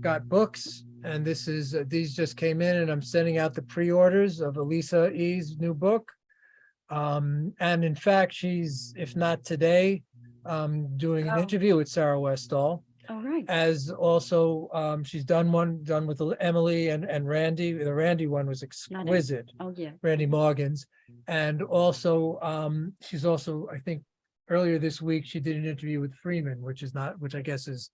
got books, and these just came in, and I'm sending out the pre-orders of Elisa E's new book. And in fact, she's, if not today, doing an Oh. interview with Sarah Westall. All right. As also, she's done with Emily and Randy. The Randy one was exquisite, Oh, yeah. Randy Morgan's. And also, she's also, I think, earlier this week, she did an interview with Freeman, which I guess is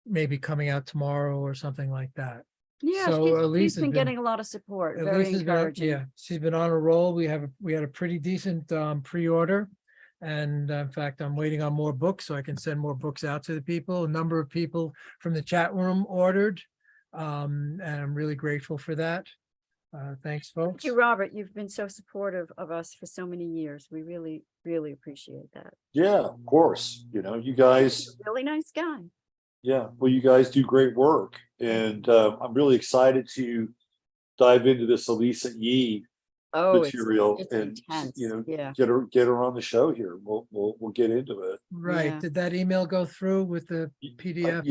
maybe coming out tomorrow or something like that. Yeah, So she's Elise has been been- getting a lot of support. At Very least it's been, encouraging. yeah, she's been on a roll. We had a pretty decent pre-order. And in fact, I'm waiting on more books so I can send more books out to the people. A number of people from the chat room ordered. And I'm really grateful for that. Thanks, folks. Thank you, Robert. You've been so supportive of us for so many years. We really, really appreciate that. Yeah, of course. You guys, Really nice guy. yeah, well, you guys do great work. And I'm really excited to dive into this Elisa Yee Oh, material it's and, intense. Yeah. get her on the show here. We'll get into it. Right. Yeah. Did that email go through with the PDF?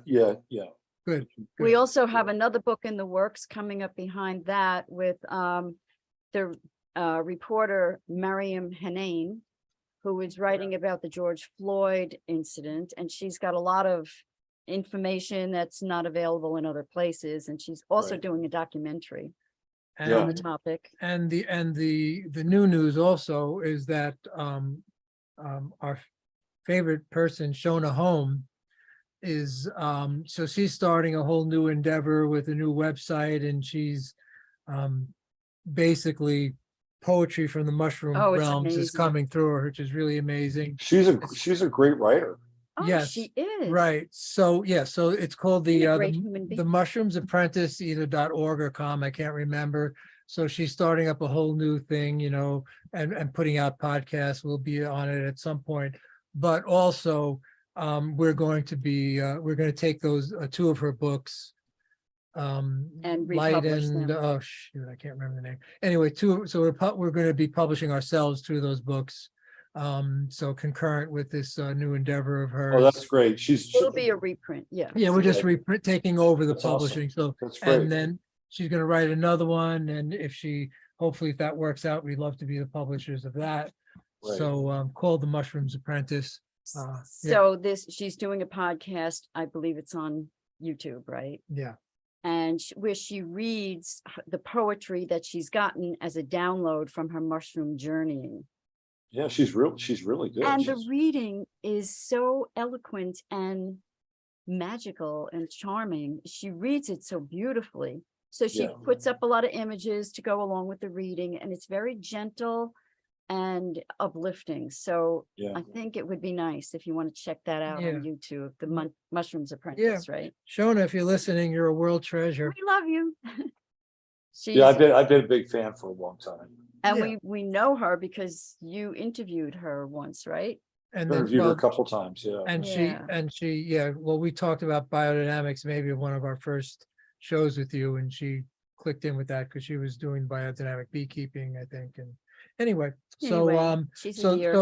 Yeah. Good. We good. also have another book in the works coming up behind that with the reporter Mariam Hanane, who is writing about the George Floyd incident, and she's got a lot of information that's not available in other places, and she's also Right. doing a documentary And on the topic. And the new news also is that our favorite person, Shona Home, is so she's starting a whole new endeavor with a new website, and she's basically poetry from the mushroom Oh, it's realms is amazing. coming through her, which is really amazing. She's a great writer. Oh, Yes, she is. Right. So yeah, so it's called And the a great human being. Mushrooms Apprentice, either .org or .com, I can't remember. So she's starting up a whole new thing, you know, and putting out podcasts. We'll be on it at some point. But also, we're going to take those, two of her books. And Light republish and, them. oh shoot, I can't remember the name. Anyway, so we're going to be publishing ourselves two of those books. So concurrent with this new endeavor of hers. Oh, that's great. It'll be a reprint, yeah. Yeah, we're just taking over the That's awesome. publishing, so, That's great. and then she's gonna write another one, and hopefully if that works out, we'd love to be the publishers of that. Right. So, called The Mushrooms Apprentice. Yeah. So she's doing a podcast, I believe it's on YouTube, right? Yeah, And where she reads the poetry that she's gotten as a download from her mushroom journeying. Yeah, she's really good. And the reading is so eloquent and magical and charming. She reads it so beautifully. So she Yeah. puts up a lot of images to go along with the reading, and it's very gentle and uplifting. So Yeah. I think it would be nice if you want to check that out Yeah. on YouTube, the Mushrooms Apprentice, right? Shona, if you're listening, you're a world treasure. We love you. She's, Yeah, I've been a big fan for a long time. and Yeah. we know her because you interviewed her once, right? And then, Interviewed her well, a couple times, yeah. and well, we talked about biodynamics, maybe one of our first shows with you, and she clicked in with that because she was doing biodynamic beekeeping, I think, and anyway, so, Anyway, she's so, here.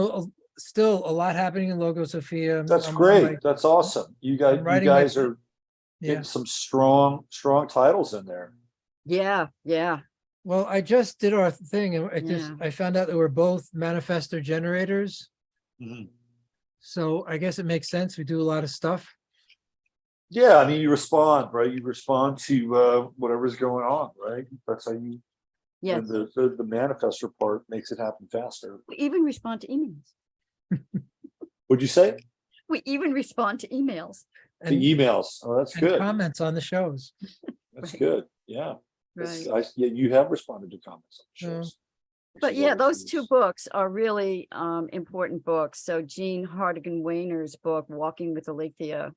still a lot happening in Logo Sophia. That's I'm great. like- That's awesome. You I'm writing guys my- are Yeah, getting some strong titles in there. Yeah, yeah. well, I just did our thing, and Yeah. I found out that we're both manifestor generators. Mhm. So I guess it makes sense. We do a lot of stuff. Yeah, I mean, you respond, right? You respond to whatever's going on, right? That's how you. Yes. And the manifestor part makes it happen faster. We even respond to emails. Would you say We even respond to emails. the And, emails? Oh, that's and good. comments on the shows. That's Right. good. Yeah. Right. Yeah, you have responded to comments on the Yeah. shows. which But is yeah, always those two nice. books are really important books. So Jean Hartigan Wayner's book, Walking with Alethea,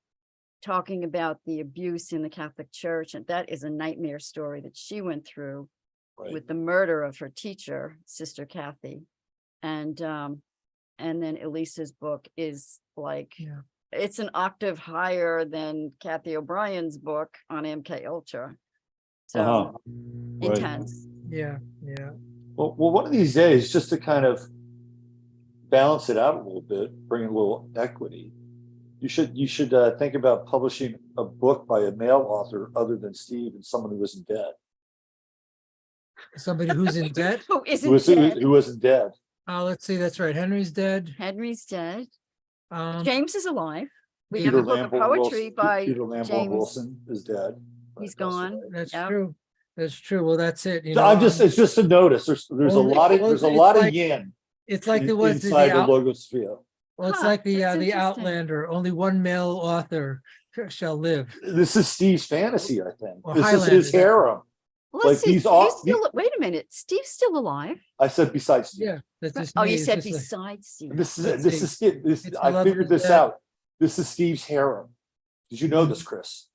talking about the abuse in the Catholic Church. And that is a nightmare story that she went through Right. with the murder of her teacher, Sister Kathy. And then Elisa's book is like, Yeah. it's an octave higher than Kathy O'Brien's book on MK Ultra. So Uh-huh. Right. intense. Yeah. Well, one of these days, just to kind of balance it out a little bit, bring a little equity, you should think about publishing a book by a male author other than Steve and someone who isn't dead. Somebody who's in debt. Who isn't dead? Who wasn't dead. Let's see, that's right. Henry's dead. Henry's dead. Um, James is alive. We Peter have a book of Lamborn poetry Wilson- by Peter Lamborn James. Wilson is dead. He's Passed gone. away. that's Yep. true. That's true. Well, that's it. You So know, it's just a notice. There's a Well, lot of well, there's a it's lot of like yin it's like there was inside the well, Logosphere. it's Huh, like the that's interesting. Outlander. Only one male author shall live. This is Steve's fantasy, I think. Or This is Highlander, his that- harem. Well, Like let's see. these all- Wait a minute. Steve's still alive. I said besides Steve. Yeah, that's just Oh, me. you It's said just like- besides Steve. This is Let's this see. is this. It's I Love figured of this Death. out. This is Steve's harem. Did you know this, Chris?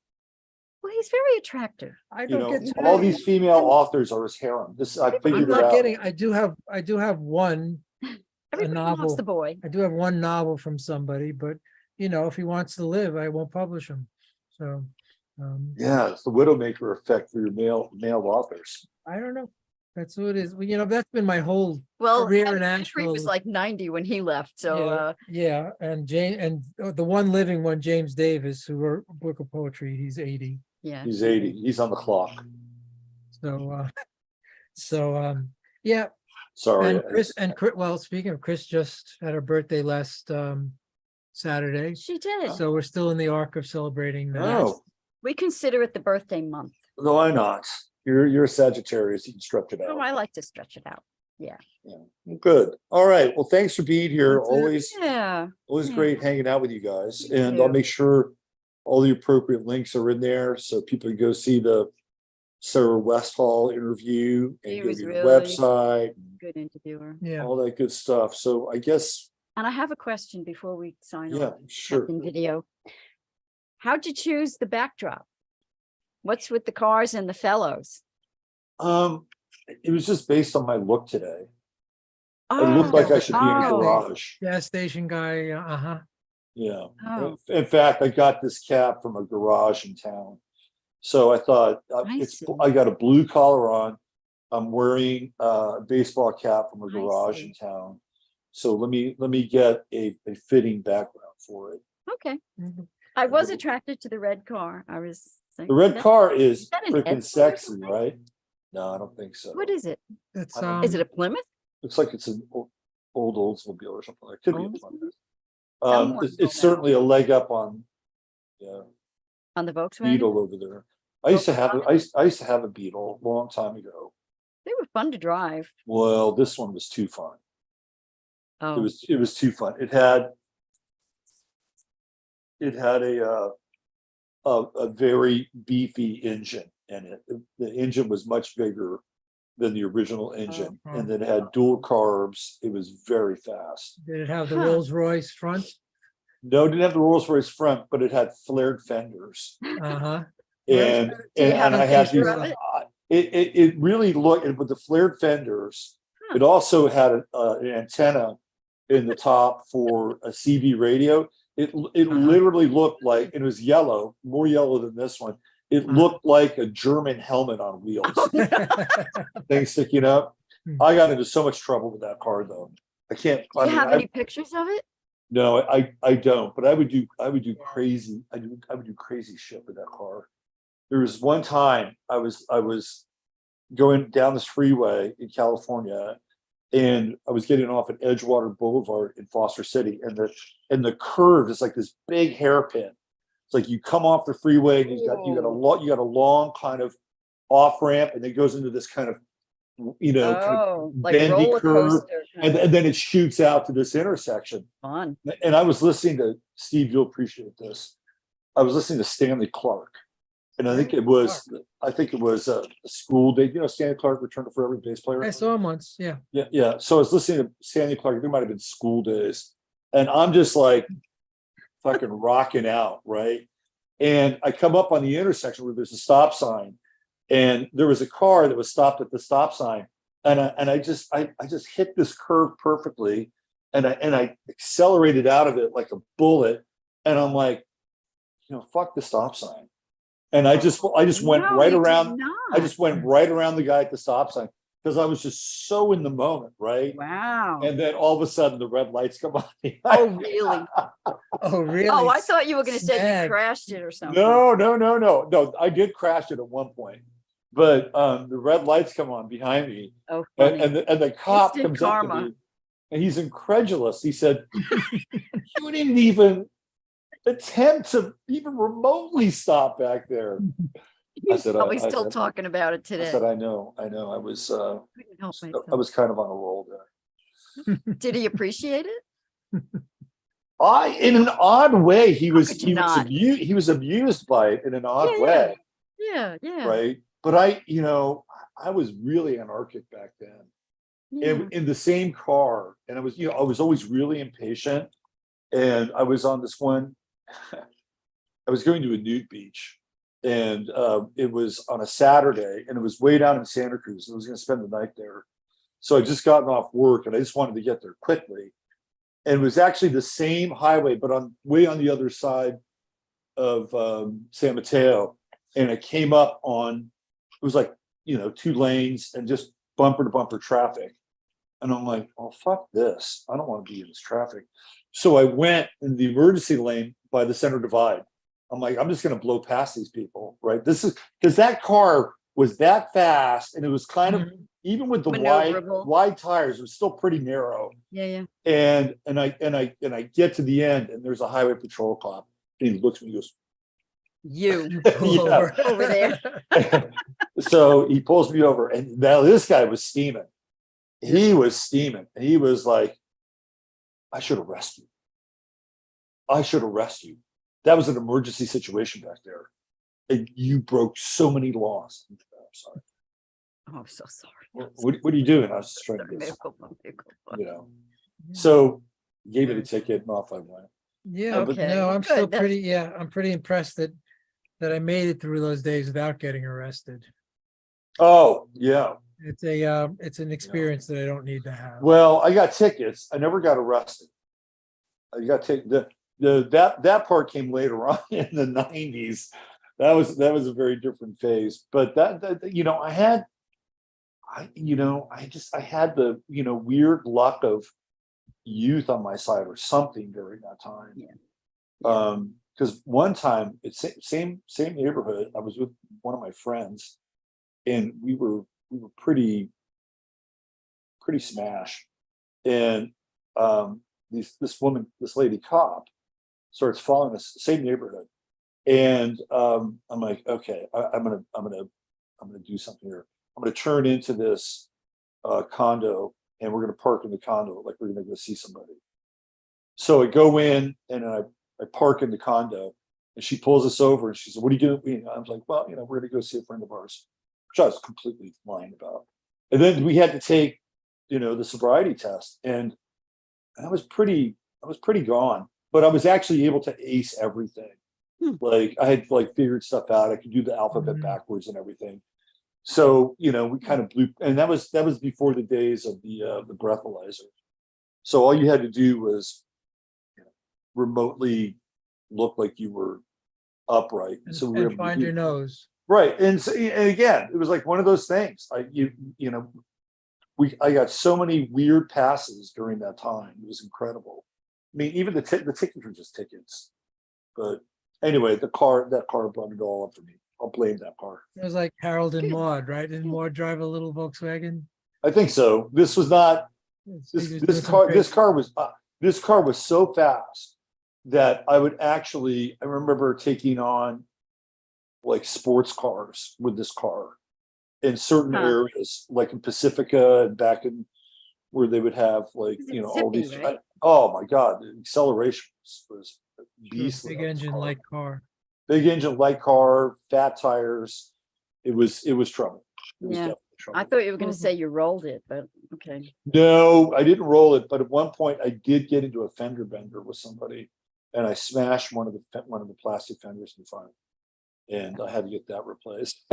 Well, he's very attractive. I You don't know, get to all know. these female authors are his harem. This I I'm figured it not out. getting. I do have one. Everybody loves novel. the boy. I do have one novel from somebody, but you know, if he wants to live, I won't publish him. So, Yeah, it's the Widowmaker effect for your male authors. I don't know. That's what it is. Well, you know, that's been my whole Well, career in Henry was Asheville. like 90 when he left. So Yeah, and the one living one, James Davis, who wrote a book of poetry, he's 80. yeah. He's 80. He's on the clock. So, yeah. Sorry. Well, speaking of Chris, just had her birthday last Saturday. She did. So we're still in the arc of celebrating that. Oh, We consider it the birthday month. why not? You're a Sagittarius. You can stretch it Oh, out. I like to stretch it out. Yeah. Good. All right. Well, thanks for being here. That's it. Always Yeah. great hanging out with you guys. And you. I'll make sure all the appropriate links are in there so people can go see the Sarah Westall interview He and go was to the really- website, Good interviewer. Yeah. all that good stuff. So I guess, And I have a question before we sign yeah, off. sure. In video. How'd you choose the backdrop? What's with the cars and the fellows? it was just based on my look today. I looked like I should be in a Oh. garage. Gas station guy, uh-huh. Yeah. Oh. In fact, I got this cap from a garage in town. So I thought I it's see. I got a blue collar on. I'm wearing a baseball cap from a I garage see. in town. So let me get a fitting background for it. Okay. Mhm. I was attracted to the red car. I was saying. The red car is that an freaking Escalade or sexy, something? right? No, I don't think so. What is it? It's, I don't- Is it a Plymouth? Looks like it's an old Oldsmobile or something. It could be a Oldsmobile? Plymouth. Someone It's told me. certainly a leg up on On the Volkswagen? Beetle over there. I used to have a Beetle a long time ago. They were fun to drive. Well, this one was too fun. Oh, It was too fun. It had a very beefy engine in it. The engine was much bigger than the original engine, Oh. and it had dual carbs. It was very fast. did it have the Huh. Rolls Royce front? No, it didn't have the Rolls Royce front, but it had flared fenders. Uh-huh. And Do you have and a I had picture these. of it? It really looked, and with the flared fenders, Huh. it also had an antenna in the top for a CB radio. It literally looked like, it was yellow, more yellow than this one. It looked like a German helmet on wheels. Thing sticking up. I got into so much trouble with that car though. I can't. Do you have any pictures of it? No, I don't. But I would do crazy. I would do crazy shit with that car. There was one time I was going down this freeway in California, and I was getting off at Edgewater Boulevard in Foster City, and the curve is like this big hairpin. It's like you come off the freeway and you got a long kind of off ramp, and it goes into this kind of kind of Like bendy roller curve, coaster. kind and then it shoots out to this intersection. of Fun. And I was listening to Steve. You'll appreciate this. I was listening to Stanley Clark, and I think it was a school day. You know, Stanley Clark, Return to Forever bass player. I saw him once, yeah. Yeah. So I was listening to Stanley Clark. There might have been School Days, and I'm just like fucking rocking out, right? And I come up on the intersection where there's a stop sign, and there was a car that was stopped at the stop sign, and I just hit this curve perfectly, and I accelerated out of it like a bullet, and I'm like, fuck the stop sign, and I just went No, right you did around. not. I just went right around the guy at the stop sign because I was just so in the moment, right? Wow. And then all of a sudden the red lights come on. Oh, really? Oh, really? Oh, I thought you were going to say you Snag. crashed it or something. No. I did crash it at one point, but the red lights come on behind me, Oh, and funny. the cop Instant comes up to karma. me, and he's incredulous. He said, "You didn't even attempt to even remotely stop back there." He's said, probably I still said- talking about it I today. said, "I know. I was Couldn't help I myself. was kind of on a roll there." Did he appreciate it? In an odd way, he was could you not? amused by it in an odd Yeah, way, Yeah. right? But I was really anarchic back then. Yeah. In the same car, and I was always really impatient, and I was on this one. I was going to a nude beach, and it was on a Saturday, and it was way down in Santa Cruz. I was going to spend the night there, so I just gotten off work, and I just wanted to get there quickly. And it was actually the same highway, but way on the other side of San Mateo, and it came up on. It was like 2 lanes and just bumper to bumper traffic. And I'm like, oh, fuck this. I don't want to be in this traffic. So I went in the emergency lane by the center divide. I'm like, I'm just going to blow past these people, right? This is because that car was that fast, and it was kind of, even with the Maneuverable. wide tires, it was still pretty narrow. Yeah. And I get to the end, and there's a highway patrol cop, and he looks at me and goes, You Pull Yeah. over there. so he pulls me over, and now this guy was steaming. He was steaming. He was like, I should arrest you. That was an emergency situation back there. And you broke so many laws. I'm sorry. Oh, I'm so sorry. What are you doing? I was just trying to get, So gave me the ticket, and off I went. Yeah, but Okay, no, well, I'm still good. I'm pretty impressed that I made it through those days without getting arrested. Oh, yeah. It's an experience that I don't need to have. Well, I got tickets. I never got arrested. I got that part came later on in the 90s. That was a very different phase. But I had the weird luck of youth on my side or something during that time. Yeah. Because one time, it's same neighborhood. I was with one of my friends, and we were pretty smashed. And this lady cop starts following us, same neighborhood. And I'm like, okay, I'm gonna do something here. I'm gonna turn into this condo, and we're gonna park in the condo like we're gonna go see somebody. So I go in and I park in the condo, and she pulls us over and she said, "What are you doing?" I was like, "Well, we're gonna go see a friend of ours," which I was completely lying about. And then we had to take, the sobriety test, and I was pretty gone, but I was actually able to ace everything. Like I had figured stuff out. I could do the alphabet backwards and everything. So, we kind of blew, and that was before the days of the breathalyzer. So all you had to do was remotely look like you were upright. So we were And able to find do- your nose. Right. And again, it was like one of those things. I got so many weird passes during that time. It was incredible. I mean, even the tickets were just tickets. But anyway, that car brought it all up for me. I'll blame that car. It was like Harold and Good. Maude, right? Didn't Maude drive a little Volkswagen? I think so. This was not Yes, he was doing this some car. crazy- This car was so fast that I remember taking on sports cars with this car in certain Huh. areas, like in Pacifica and back in where they would have all zippy, these. right? Oh my God, the acceleration was beastly. Big on this engine, car. light car. Big engine, light car, fat tires. It was trouble. It was Yeah. definitely trouble. I thought you were going Mhm. to say you rolled it, but okay. No, I didn't roll it, but at one point I did get into a fender bender with somebody, and I smashed one of the plastic fenders in front, and I had to get that replaced.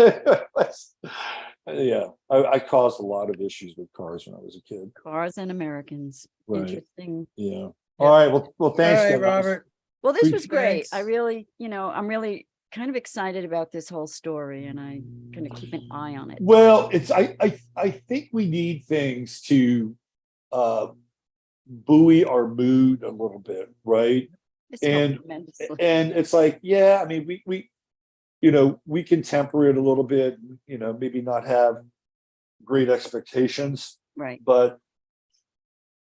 Yeah, I caused a lot of issues with cars when I was a kid. Cars and Americans. Right. Interesting. Yeah. All right. Well, All thanks, right, guys. Robert. Well, this Thanks. was great. I Thanks. really, I'm really kind of excited about this whole story, and I'm going to keep an eye on it. Well, I think we need things to buoy our mood a little bit, right? It's helped and- tremendously. And it's like, yeah, I mean, we can temper it a little bit, maybe not have great expectations, Right. but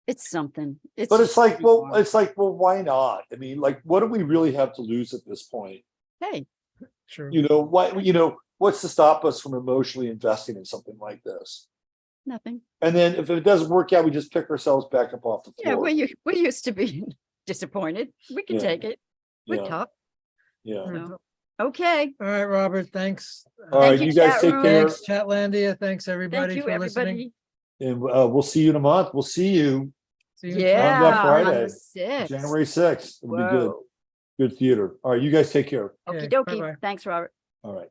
It's something. it's just like, well, remarkable. why not? I mean, what do we really have to lose at this point? Hey, True. Why, what's to stop us from emotionally investing in something like this? nothing. And then if it doesn't work out, we just pick ourselves back up off the Yeah, floor. we're used to being disappointed. We can Yeah. take it. We're Yeah, tough. yeah. So, okay. All right, Robert, thanks. All right, you, you guys chat take room. care, Thanks, Chatlandia. Thanks, everybody, Thank you, for listening. everybody. and we'll see you in a month. We'll see you See you in Yeah, On that 2023. on Friday, the 6th. January 6th. It'll be good. Whoa. Good theater. All right, you guys take care. Okay, Okie dokie. bye-bye. Thanks, Robert. All right.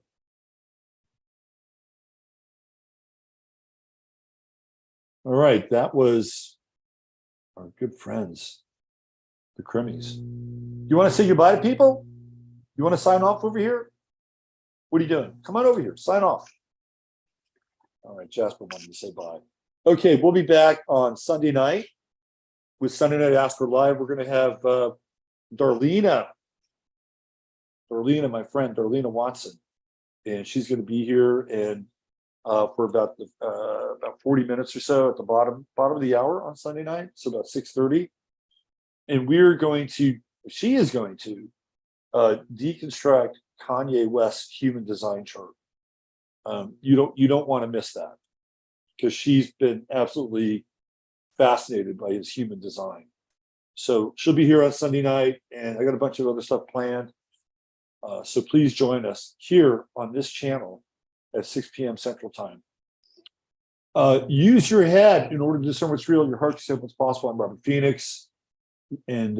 All right, that was our good friends, the Crimis. You want to say goodbye to people? You want to sign off over here? What are you doing? Come on over here, sign off. All right, Jasper wanted to say bye. Okay, we'll be back on Sunday night with Sunday Night After Live. We're going to have Darlena, my friend, Darlena Watson, and she's going to be here and for about 40 minutes or so at the bottom of the hour on Sunday night, so about 6:30. And she is going to deconstruct Kanye West's human design chart. You don't want to miss that, because she's been absolutely fascinated by his human design. So she'll be here on Sunday night, and I got a bunch of other stuff planned. So please join us here on this channel at 6 p.m. Central Time. Use your head in order to discern what's real. Your heart can say what's possible. I'm Robert Phoenix, and